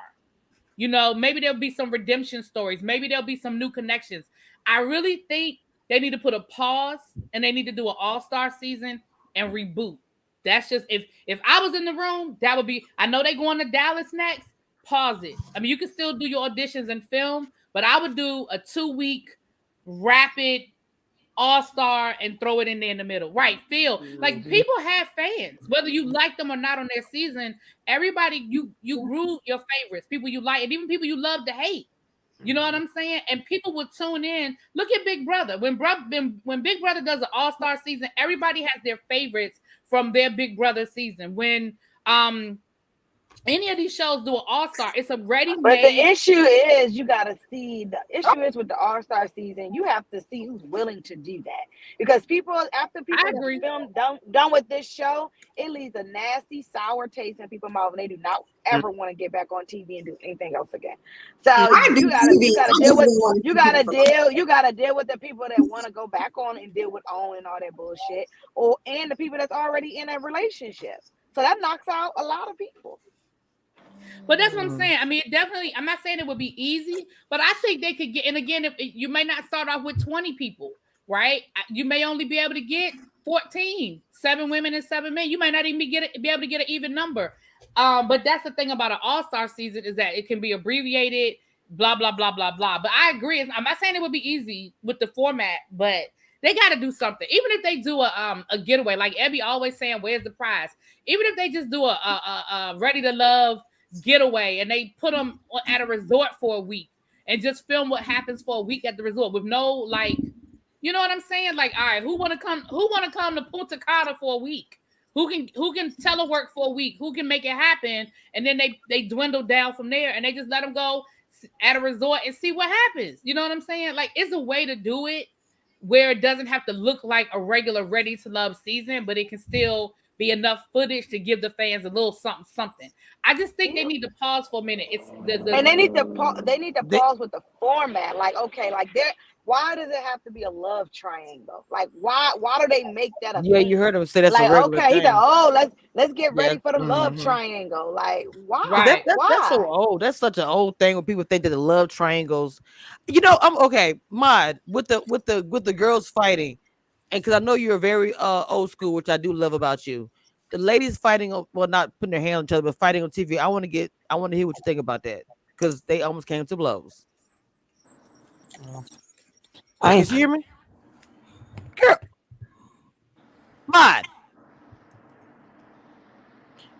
Maybe there'll be some redemption stories. Maybe there'll be some new connections. I really think they need to put a pause and they need to do an all-star season and reboot. That's just if I was in the room, that would be. I know they're going to Dallas next. Pause it. I mean, you can still do your auditions and film, but I would do a 2-week rapid all-star and throw it in there in the middle. Right, Phil. Like people have fans, whether you like them or not on their season. Everybody, you grew your favorites, people you like, and even people you love to hate. You know what I'm saying? And people would tune in. Look at Big Brother. When Big Brother does an all-star season, everybody has their favorites from their Big Brother season. When any of these shows do an all-star, it's a ready-made. But the issue is you got to see, the issue is with the all-star season, you have to see who's willing to do that. Because after people film done with this show, it leaves a nasty, sour taste in people's mouth, and they do not ever want to get back on TV and do anything else again. So you gotta deal with the people that want to go back on and deal with all and all that bullshit, and the people that's already in a relationship. So that knocks out a lot of people. But that's what I'm saying. I mean, definitely, I'm not saying it would be easy, but I think they could get, and again, you may not start off with 20 people, right? You may only be able to get 14, 7 women and 7 men. You might not even be able to get an even number. But that's the thing about an all-star season is that it can be abbreviated, blah, blah, blah, blah, blah. But I agree. I'm not saying it would be easy with the format, but they got to do something. Even if they do a getaway, like Ebby always saying, where's the prize? Even if they just do a Ready to Love getaway and they put them at a resort for a week and just film what happens for a week at the resort with no, like, you know what I'm saying? Like, all right, who want to come to Punta Cana for a week? Who can telework for a week? Who can make it happen? And then they dwindle down from there and they just let them go at a resort and see what happens. You know what I'm saying? Like, it's a way to do it where it doesn't have to look like a regular Ready to Love season, but it can still be enough footage to give the fans a little something. I just think they need to pause for a minute. And they need to pause with the format. Like, okay, like why does it have to be a love triangle? Like, why do they make that a thing? You heard him say that's like, a regular okay, thing. He's like, let's get ready for the love triangle. Like, why? Right. Why? That's so old. That's such an old thing when people think that the love triangles. I'm okay. Mod with the girls fighting, and because I know you're very old school, which I do love about you. The ladies fighting, well, not putting their hand on each other, but fighting on TV. I want to hear what you think about that because they almost came to blows. You hear me, girl? Mod.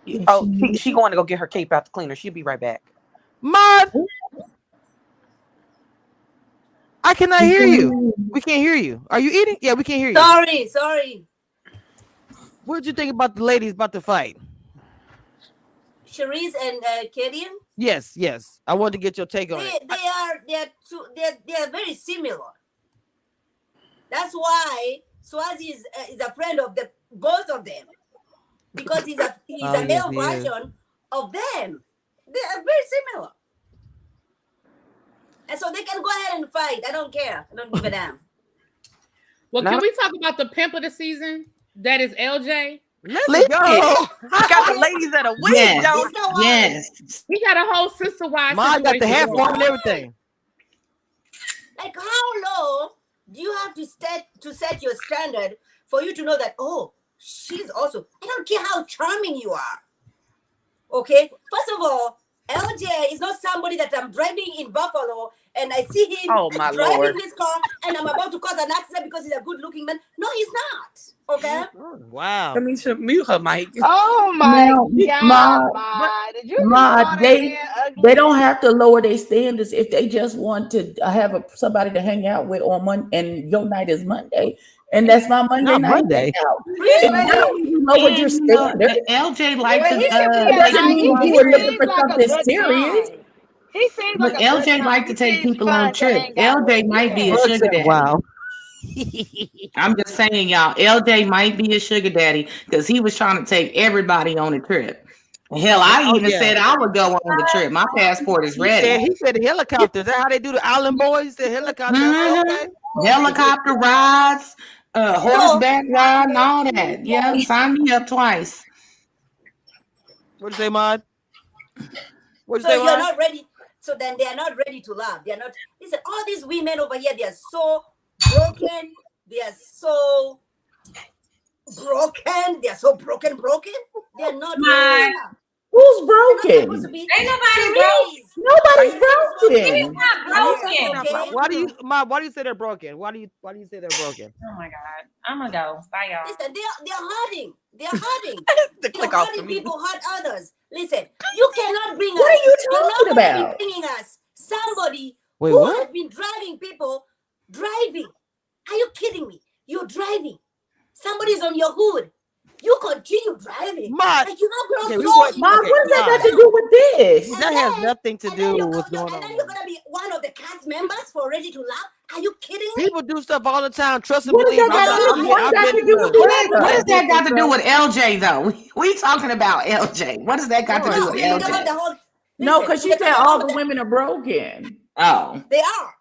She going to go get her cape out the cleaner. She'll be right back. Mod. I cannot hear you. We can't hear you. Are you eating? Yeah, we can't hear you. Sorry. What did you think about the ladies about to fight? Cherise and Kadian? Yes. I want to get your take on it. They are very similar. That's why Swazi is a friend of both of them because he's a male version of them. They are very similar, and so they can go ahead and fight. I don't care. I don't give a damn. Well, can we talk about the pimp of the season? That is LJ. Let's go. Got the ladies at a win. Yes. He got a whole sister wife. Mine got the half form and everything. Like, how low do you have to set your standard for you to know that, oh, she's also, I don't care how charming you are. Okay? First of all, LJ is not somebody that I'm driving in Buffalo and I see him driving this car and I'm about to cause an accident because he's a good looking man. No, he's not. Okay. Wow. Camesha, mute her mic. Oh my God, did you just call that man ugly? They don't have to lower their standards if they just want to have somebody to hang out with on Monday, and your night is Monday, and that's my Monday night hangout. Really? You lowered your standards. LJ liked Well, he to. should be It doesn't mean you were looking for something serious. He seems But like a good LJ time. like to He take seems people fun on to trips. hang out LJ with. might be a Yeah. sugar daddy. Wow. I'm just saying, y'all. LJ might be a sugar daddy because he was trying to take everybody on a trip. Hell, I even said I would go on the trip. My passport is ready. He said the helicopter. Is that how they do the island boys? He said helicopter. Okay. Helicopter rides, horseback ride, and all that. Yeah, sign me up twice. What'd you say, Maud? So you're not ready. So then they are not ready to love. They are not. Listen, all these women over here, they are so broken. They are so broken. They are so broken. They are not ready to love. Who's broken? Ain't nobody broken. Nobody's broken. Broken. Why do you say they're broken? Why do you say they're broken? Oh my God. I'm gonna go. Bye, y'all. Listen, they're hurting. They're hurting. Click They're off hurting for me. people hurt others. Listen, you cannot bring What us. are you You're not talking going to about? be bringing us somebody Wait, who what? has been driving people driving. Are you kidding me? You're driving. Somebody's on your hood. You continue driving. Maud, Like you have no okay, soul. Mom, what does that got to do with this? That has nothing to do with what's going And then on. you're gonna be one of the cast members for Ready to Laugh. Are you kidding me? People do stuff all the time. Trust and What does believe. that got to do? What does that got to do with What this? does that got to do with LJ though? We talking about LJ. What does that got to do with We're talking about LJ? the whole. No, Listen, because she we're said talking all about the women are broken. Oh. They are.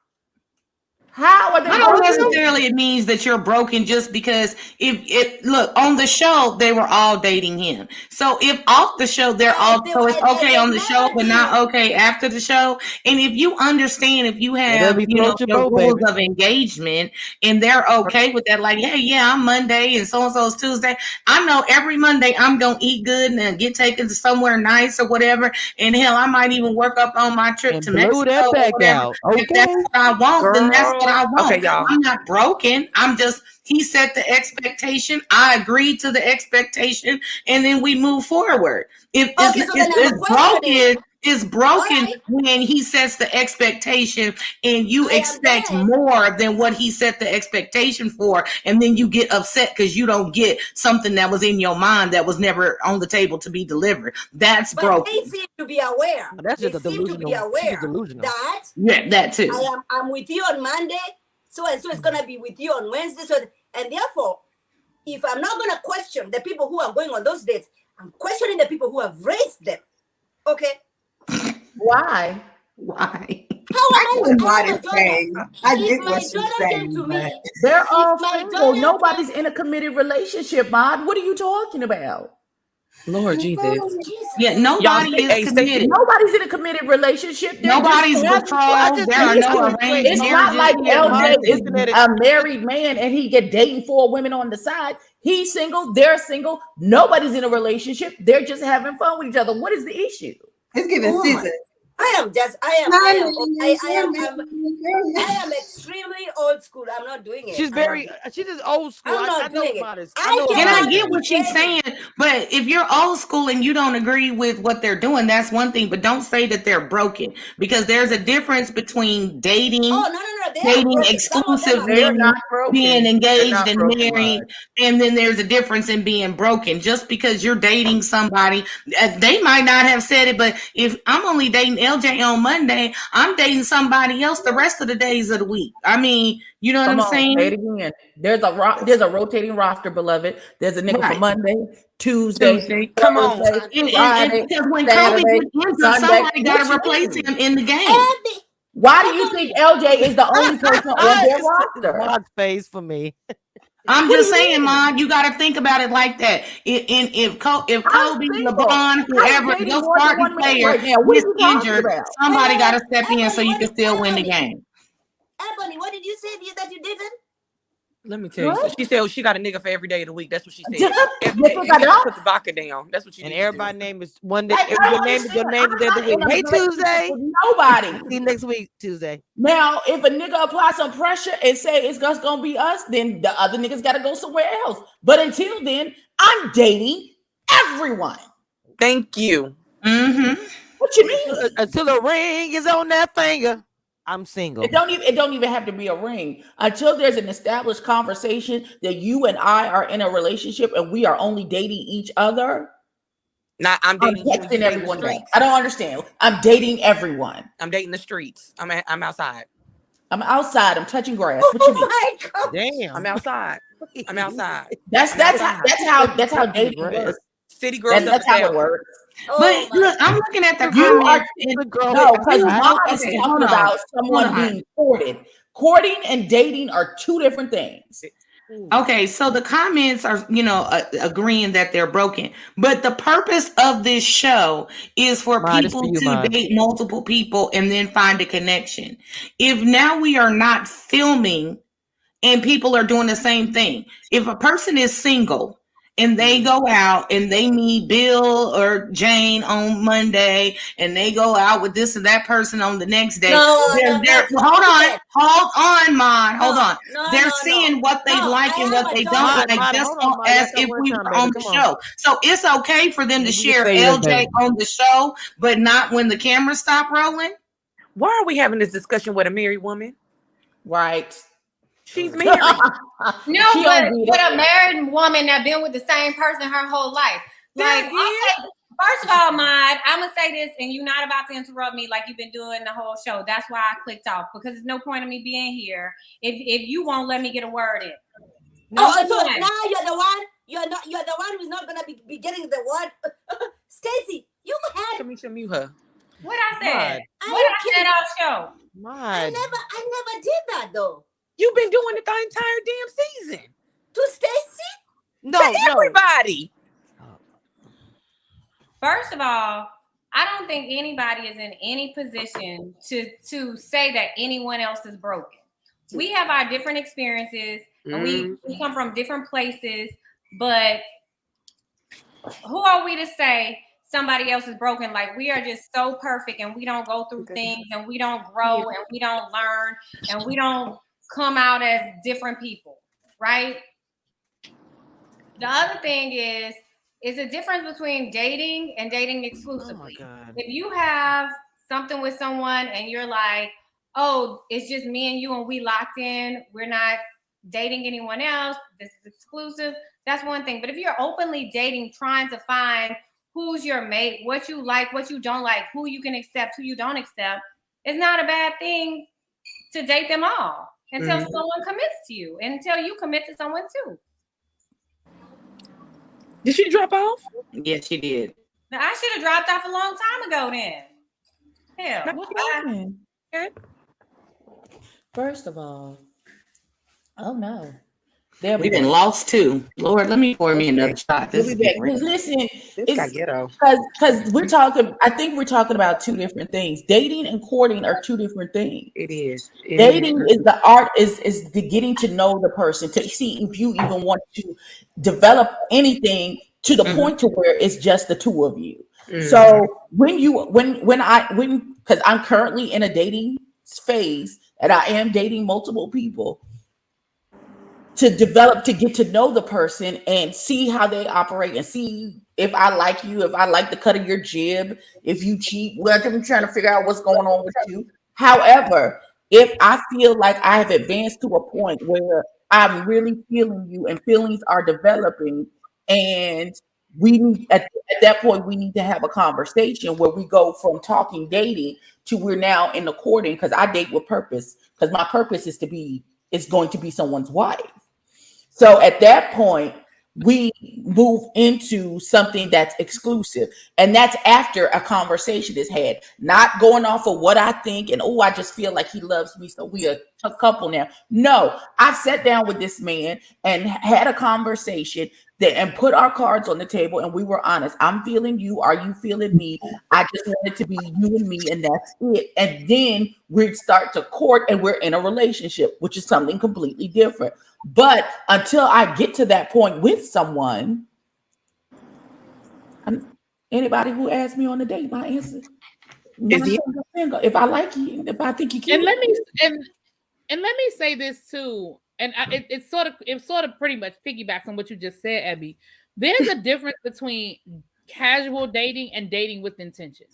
How are they I don't broken? necessarily it means that you're broken just because if it look on the show they were all dating him. So if off the show they're all so it's okay on the show but not okay after the show. And if you understand if you have your rules of engagement and they're okay with that, like hey yeah I'm Monday and so's Tuesday. I know every Monday I'm gonna eat good and get taken to somewhere nice or whatever. And hell I might even work up on my trip to Mexico that or back whatever. out. If that's what I want, then that's what I want. Okay, y'all. I'm not broken. I'm just he set the expectation. I agreed to the expectation, and then we move forward. If it's broken when he sets the expectation and you expect more than what he set the expectation for, and then you get upset because you don't get something that was in your mind that was never on the table to be delivered. That's broken. They seem to be aware. That's just they seem to be aware that that too. I'm with you on Monday, so and so it's gonna be with you on Wednesday. So and therefore, if I'm not gonna question the people who are going on those dates, I'm questioning the people who have raised them. Okay. Why? Why? How am I get what she's saying. To me, they're all single. Nobody's in a committed relationship, Maud. What are you talking about? Lord Jesus. Yeah, nobody is committed. Nobody's in a committed relationship. Nobody's betrothed. There are no arranged It's not like LJ is marriages. a married man and he get dating 4 women on the side. He's single. They're single. Nobody's in a relationship. They're just having fun with each other. What is the issue? It's giving scissors. I am extremely old school. I'm not doing it. She's just old school. I'm not doing it. I get what she's saying, but if you're old school and you don't agree with what they're doing, that's one thing. But don't say that they're broken because there's a difference between dating, dating exclusively, being engaged and married, and then there's a difference in being broken. Just because you're dating somebody, they might not have said it, but if I'm only dating LJ on Monday, I'm dating somebody else the rest of the days of the week. I mean, you know what I'm saying? Say it again. There's a rotating roster, beloved. There's a nigga for Monday, Tuesday. Come on. Friday, because when Saturday, Kobe gets injured, Sunday. somebody got to replace him in the game. Why do you think LJ is the only person on their roster? Maud's face for me. I'm just saying, Mom, you got to think about it like that. If Kobe, LeBron, whoever, your starting player is injured, somebody got to step in so you can still win the game. Ebony, what did you say that you didn't? Let me tell you. So she said she got a nigga for every day of the week. That's what she said. Every You day. think You I need to don't? put the vodka down. That's what you And need to do. everybody's name is one day. Like, I Your don't name is understand. the other I'm week. not in Hey a relationship Tuesday. with nobody. See you next week, Tuesday. Now, if a nigga apply some pressure and say it's just gonna be us, then the other niggas gotta go somewhere else. But until then, I'm dating everyone. Thank you. Mm-hmm. What you mean? Until the ring is on that finger, I'm single. It don't even have to be a ring. Until there's an established conversation that you and I are in a relationship and we are only dating each other. I'm dating you. Texting everyone down. I don't understand. I'm dating everyone. I'm dating the streets. I'm outside. I'm outside. I'm touching grass. What you mean? My God. Damn. I'm outside. I'm outside. That's how dating works. City girls. That's how it works. But look, I'm looking at the You are comments. no, because Mom is Okay, talking about someone being courted. Courting and dating are two different things. Okay, so the comments are, agreeing that they're broken. But the purpose of this show is for people to date multiple people and then find a connection. If now we are not filming and people are doing the same thing, if a person is single and they go out and they meet Bill or Jane on Monday and they go out with this and that person on the next day. Hold on. They're seeing what they like and what they don't like, just as if we were on the show. So it's okay for them to share LJ on the show, but not when the cameras stop rolling. Why are we having this discussion with a married woman? Right. She's married. No, but a married woman that been with the same person her whole life. Like, first of all, Maud, I'm gonna say this, and you're not about to interrupt me like you've been doing the whole show. That's why I clicked off, because there's no point in me being here if you won't let me get a word in. So now you're the one. You're the one who's not gonna be getting the word. Stacy, you had. Kamisha, mute her. What I said? What I said off show? I never did that though. You've been doing it the entire damn season. To Stacy? No, everybody. First of all, I don't think anybody is in any position to say that anyone else is broken. We have our different experiences and we come from different places, but who are we to say somebody else is broken? Like, we are just so perfect and we don't go through things and we don't grow and we don't learn and we don't come out as different people, right? The other thing is a difference between dating and dating exclusively. Oh my God. If you have something with someone and you're like, oh, it's just me and you and we locked in, we're not dating anyone else, this is exclusive, that's one thing. But if you're openly dating, trying to find who's your mate, what you like, what you don't like, who you can accept, who you don't accept, it's not a bad thing to date them all until someone commits to you and until you commit to someone too. Did she drop off? Yes, she did. Now, I should have dropped off a long time ago then. Hell. What happened? First of all, oh no. We've been lost too. Lord, let me pour me another shot. Listen, ghetto. Because we're talking, I think we're talking about two different things. Dating and courting are two different things. It is. Dating is the art, is the getting to know the person, to see if you even want to develop anything to the point to where it's just the two of you. So because I'm currently in a dating phase and I am dating multiple people, to develop, to get to know the person and see how they operate and see if I like you, if I like the cut of your jib, if you cheat, I'm trying to figure out what's going on with you. However, if I feel like I have advanced to a point where I'm really feeling you and feelings are developing, and we need at that point we need to have a conversation where we go from talking dating to we're now in the courting, because I date with purpose, because my purpose is going to be someone's wife. So at that point, we move into something that's exclusive. And that's after a conversation is had, not going off of what I think and, I just feel like he loves me, so we are a couple now. No, I sat down with this man and had a conversation and put our cards on the table, and we were honest. I'm feeling you. Are you feeling me? I just want it to be you and me, and that's it. And then we start to court, and we're in a relationship, which is something completely different. But until I get to that point with someone, anybody who asks me on a date, my answer. If I like you, if I think you cute. And let me say this too, and it sort of pretty much piggybacks on what you just said, Abby. There's a difference between casual dating and dating with intention,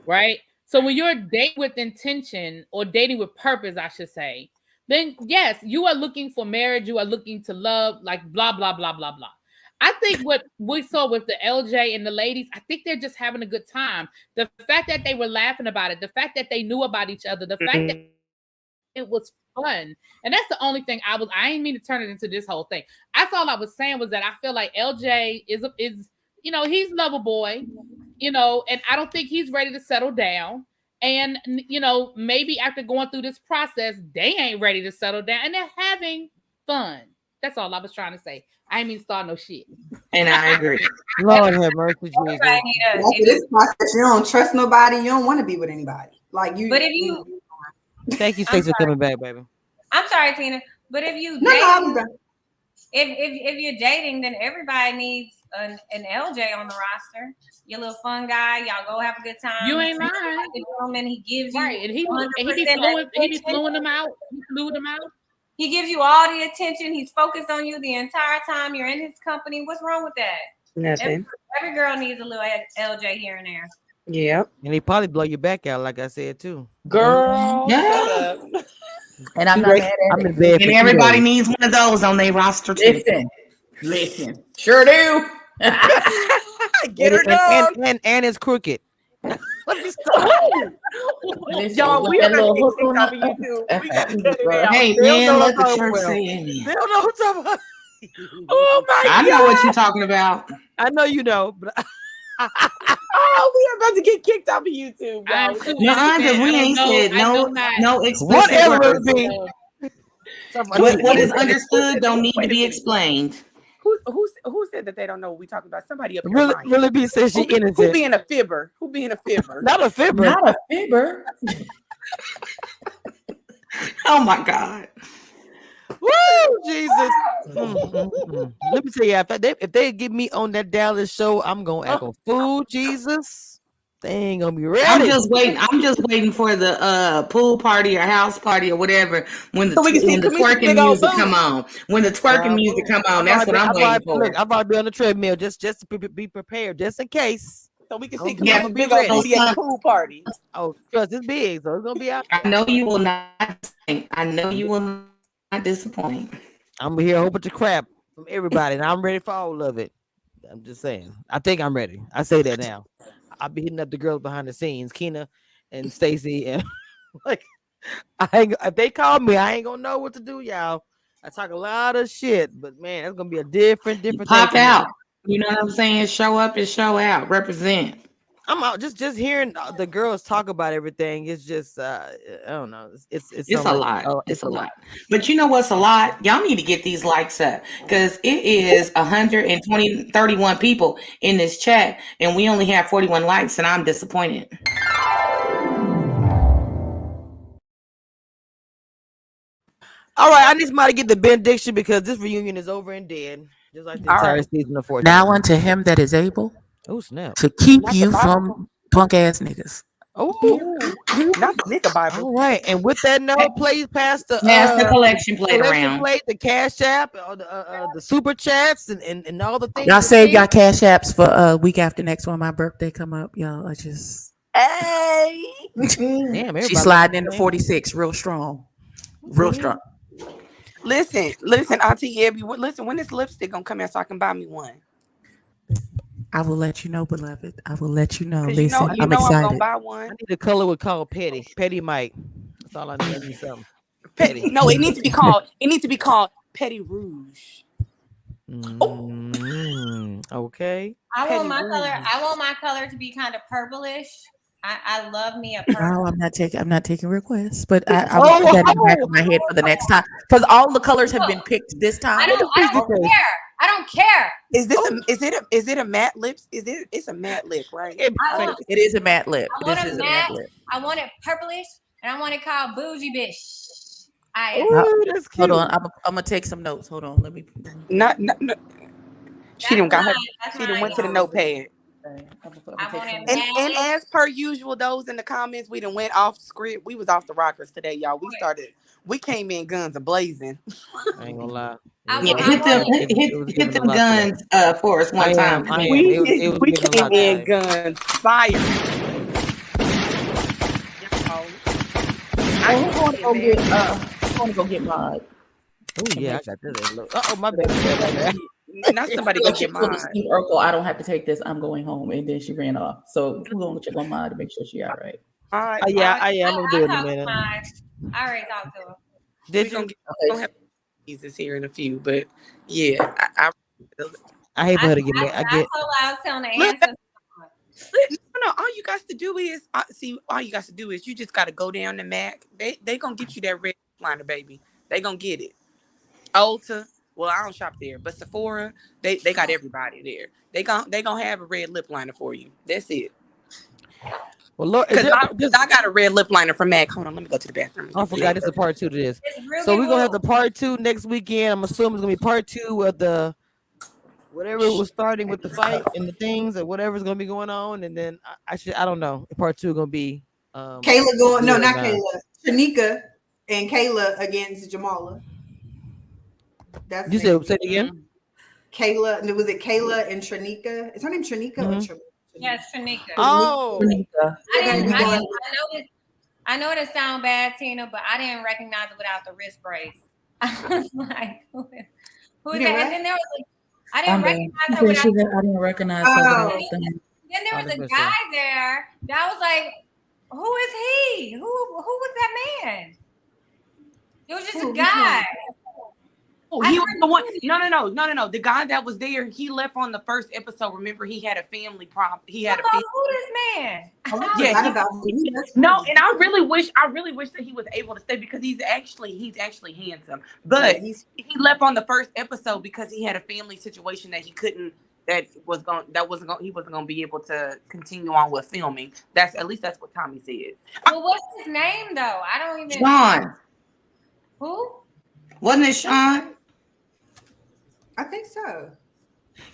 right? So when you're dating with intention or dating with purpose, I should say, then yes, you are looking for marriage, you are looking to love, like blah blah blah blah blah. I think what we saw with the LJ and the ladies, I think they're just having a good time. The fact that they were laughing about it, the fact that they knew about each other, the fact that it was fun. And that's the only thing I ain't mean to turn it into this whole thing. That's all I was saying was that I feel like LJ is he's lover boy, and I don't think he's ready to settle down. And, maybe after going through this process, they ain't ready to settle down and they're having fun. That's all I was trying to say. I ain't mean to start no shit. And I agree. Lord have mercy, Jesus. After this process, you don't trust nobody. You don't want to be with anybody. Like you. But if you, thank you, Stacey, for coming back, baby. I'm sorry, Tina. But if you if you're dating, then everybody needs an LJ on the roster. Your little fun guy. Y'all go have a good time. You ain't lying. And he gives you right, and he be fluing them out. He flew them out. He gives you all the attention. He's focused on you the entire time you're in his company. What's wrong with that? Nothing. Every girl needs a little LJ here and there. Yep. And he probably blow your back out, like I said too. Girl. Yeah. And I'm not mad at it. And everybody needs one of those on their roster too. Listen. Sure do. Get her done. And it's crooked. Let me stop. Y'all, we are going to get kicked off of YouTube. We got to cut it out. Hey, man, let the church say it. They don't know what's talking about. Oh, my God. I know what you're talking about. I know you know, but oh, we are about to get kicked off of YouTube. No, because we ain't said no explicit whatever words. it be. What is understood don't need to be explained. Who said that they don't know what we talking about? Somebody up here. Really be said she innocent. Who being a fibber? Who being a fibber? Not a fibber. Not a fibber. Oh my God. Woo, Jesus. Let me tell you, if they get me on that Dallas show, I'm gonna act a fool, Jesus. They ain't gonna be ready. I'm just waiting for the pool party or house party or whatever when the twerking music come on. When the twerking music come on, that's what I'm waiting for. Look, I'm about to be on the treadmill just to be prepared, just in case. So we can see a big old booty at the pool party. Oh, trust it's big, so it's gonna be out. I know you will not. I know you will not disappoint. I'm gonna hear a whole bunch of crap from everybody, and I'm ready for all of it. I'm just saying. I think I'm ready. I say that now. I'll be hitting up the girls behind the scenes, Keena and Stacy, and like, if they call me, I ain't gonna know what to do, y'all. I talk a lot of shit, but man, that's gonna be a different Pop thing. out. You know what I'm saying? Show up and show out. Represent. I'm out just hearing the girls talk about everything. It's just I don't know. It's a lot. It's a lot. But you know what's a lot? Y'all need to get these likes up because it is 31 people in this chat, and we only have 41 likes, and I'm disappointed. All right, I need somebody to get the benediction because this reunion is over and dead, just like the entire season of 14. Now unto him that is able. Oh snap! To keep you from punk ass niggas. Oh, not the nigga Bible. All right, and with that note, please pass the collection plate around. The cash app, or the super chats, and all the things. Y'all save y'all cash apps for week after next when my birthday come up. Y'all, I just damn. She's sliding into 46, real strong, real strong. Listen, Auntie Abby. Listen, when this lipstick gonna come out so I can buy me one? I will let you know, beloved. I will let you know. Listen, I'm excited. I'm gonna buy one. I need a color we call Petty Mike. That's all I need. I need something. Petty. No, it needs to be called. It needs to be called Petty Rouge. Okay. I want my color to be kind of purplish. I love me a No, purple. I'm not taking requests, but I will put that in the back of my head for the next time because all the colors have been picked this time. I don't care. I don't care. Is it a matte lips? It's a matte lip, right? It is a matte lip. I want a matte. I want it purplish, and I want it called bougie bitch. Hold on, I'm gonna take some notes. Hold on, let me. Not. She done went to the notepad. And as per usual, those in the comments, we done went off script. We was off the rockers today, y'all. We came in guns a blazing. I ain't gonna lie. Hit them guns for us one time. We came in guns fire. I'm going to go get mine. Oh yeah, I got this. My bad. Not somebody go get mine. Urkel, I don't have to take this. I'm going home, and then she ran off. So we're gonna check on mine to make sure she all right. I am gonna do it in a minute. I already talked to her. Did you? Don't have Jesus here in a few, but yeah, I hate for her to get mad. I told her I was telling the answer. No, all you got to do is you just got to go down the Mac. They gonna get you that red liner, baby. They gonna get it. Ulta. Well, I don't shop there, but Sephora, they got everybody there. They gonna have a red lip liner for you. That's it. Well, Lord, I got a red lip liner from MAC. Hold on, let me go to the bathroom. I forgot it's a part 2 to this. So we're gonna have the part 2 next weekend. I'm assuming it's gonna be part 2 of the whatever was starting with the fight and the things or whatever's gonna be going on, and then I don't know. Part 2 gonna be Kayla going. No, not Kayla. Shanika and Kayla against Jamala. That's you said say it again. Kayla, was it Kayla and Shanika? Is her name Shanika or Shanika? Yes, Shanika. Oh, I know it sounds bad, Tina, but I didn't recognize it without the wrist brace. I was like, who is that? And then there was I didn't recognize her without. I didn't recognize her. Then there was a guy there that was like, who is he? Who was that man? It was just a guy. Oh, he was the one. No. The guy that was there, he left on the first episode. Remember, he had a family problem. He had who this man? And I really wish that he was able to stay because he's actually handsome. But he left on the first episode because he had a family situation that he wasn't going to be able to continue on with filming. That's what Tommy said. Well, what's his name though? I don't even. Sean. Who? Wasn't it Sean? I think so.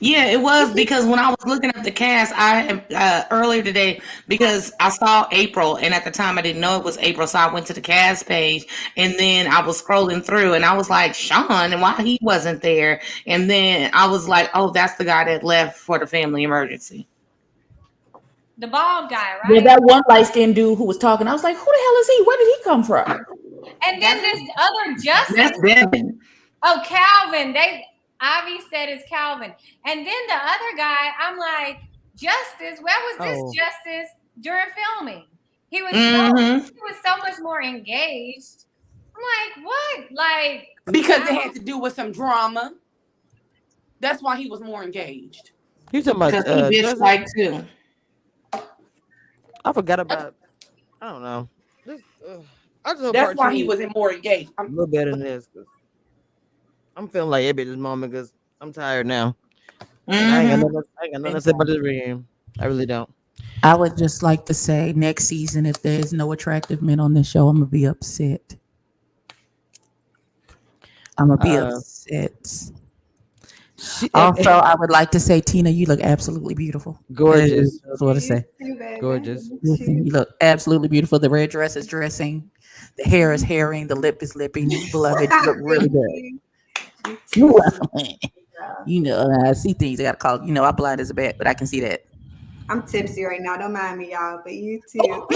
Yeah, it was because when I was looking at the cast, I earlier today because I saw April, and at the time I didn't know it was April, so I went to the cast page, and then I was scrolling through, and I was like, Sean, and why he wasn't there? And then I was like, oh, that's the guy that left for the family emergency. The bald guy, right? Yeah, that one light-skinned dude who was talking. I was like, who the hell is he? Where did he come from? And then this other Justice. That's Devin. Oh, Calvin. Avi said it's Calvin. And then the other guy, I'm like, Justice, where was this Justice during filming? He was so much more engaged. I'm like, what? Like, because it had to do with some drama. That's why he was more engaged. He's talking about he bitch like too. I forgot about. I don't know. That's why he wasn't more engaged. I'm a little better than this. I'm feeling like every this moment because I'm tired now. I ain't got nothing to say about this reading. I really don't. I would just like to say next season, if there's no attractive men on this show, I'm gonna be upset. Also, I would like to say, Tina, you look absolutely beautiful. Gorgeous. That's what I say. Gorgeous. You look absolutely beautiful. The red dress is dressing. The hair is hairing. The lip is lipping. Beloved, you look really good. You know, I see things I gotta call. You know, I'm blind as a bat, but I can see that. I'm tipsy right now. Don't mind me, y'all. But you too.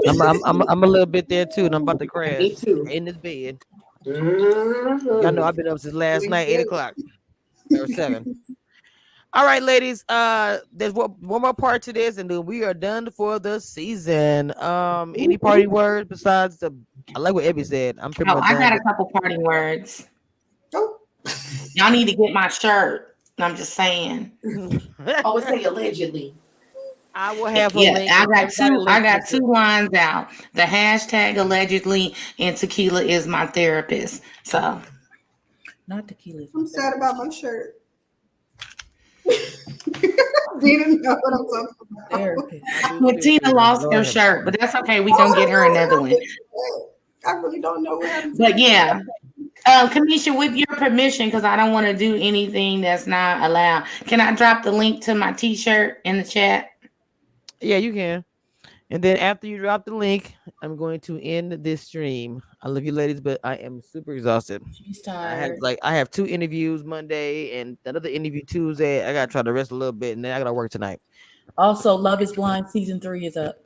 I'm a little bit there too, and I'm about to crash Me too. in this bed. Y'all know I've been up since last night, 8:00 or 7. All right, ladies. There's one more part to this, and then we are done for the season. Any party words besides I like what Ebby said. I'm pretty much I got a couple party words. Y'all need to get my shirt. I'm just saying. I would say allegedly. I will have a Yeah, link. I got two lines out. The hashtag allegedly and tequila is my therapist. So not tequila. I'm sad about my shirt. Didn't know what I'm talking about. Well, Tina lost her shirt, but that's okay. We gonna get her another one. I really don't know what happened. But yeah, Kamisha, with your permission, because I don't want to do anything that's not allowed. Can I drop the link to my T-shirt in the chat? Yeah, you can. And then after you drop the link, I'm going to end this stream. I love you, ladies, but I am super exhausted. She's tired. I have 2 interviews Monday and another interview Tuesday. I gotta try to rest a little bit, and then I gotta work tonight. Also, Love Is Blind season 3 is up.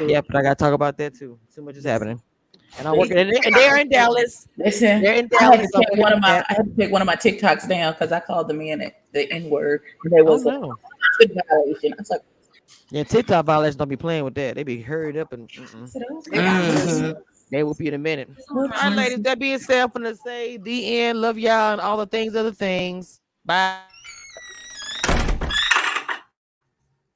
Yeah, but I gotta talk about that too. Too much is happening. And I'm working, and they're in Dallas. Listen, they're in Dallas. I had to take one of my TikToks down because I called them in the N-word. They was no. violation. I was like, yeah, TikTok violations don't be playing with that. They be hurried up and they will be in a minute. All right, ladies. That being said, I'm gonna say the end. Love y'all and all the things, other things. Bye.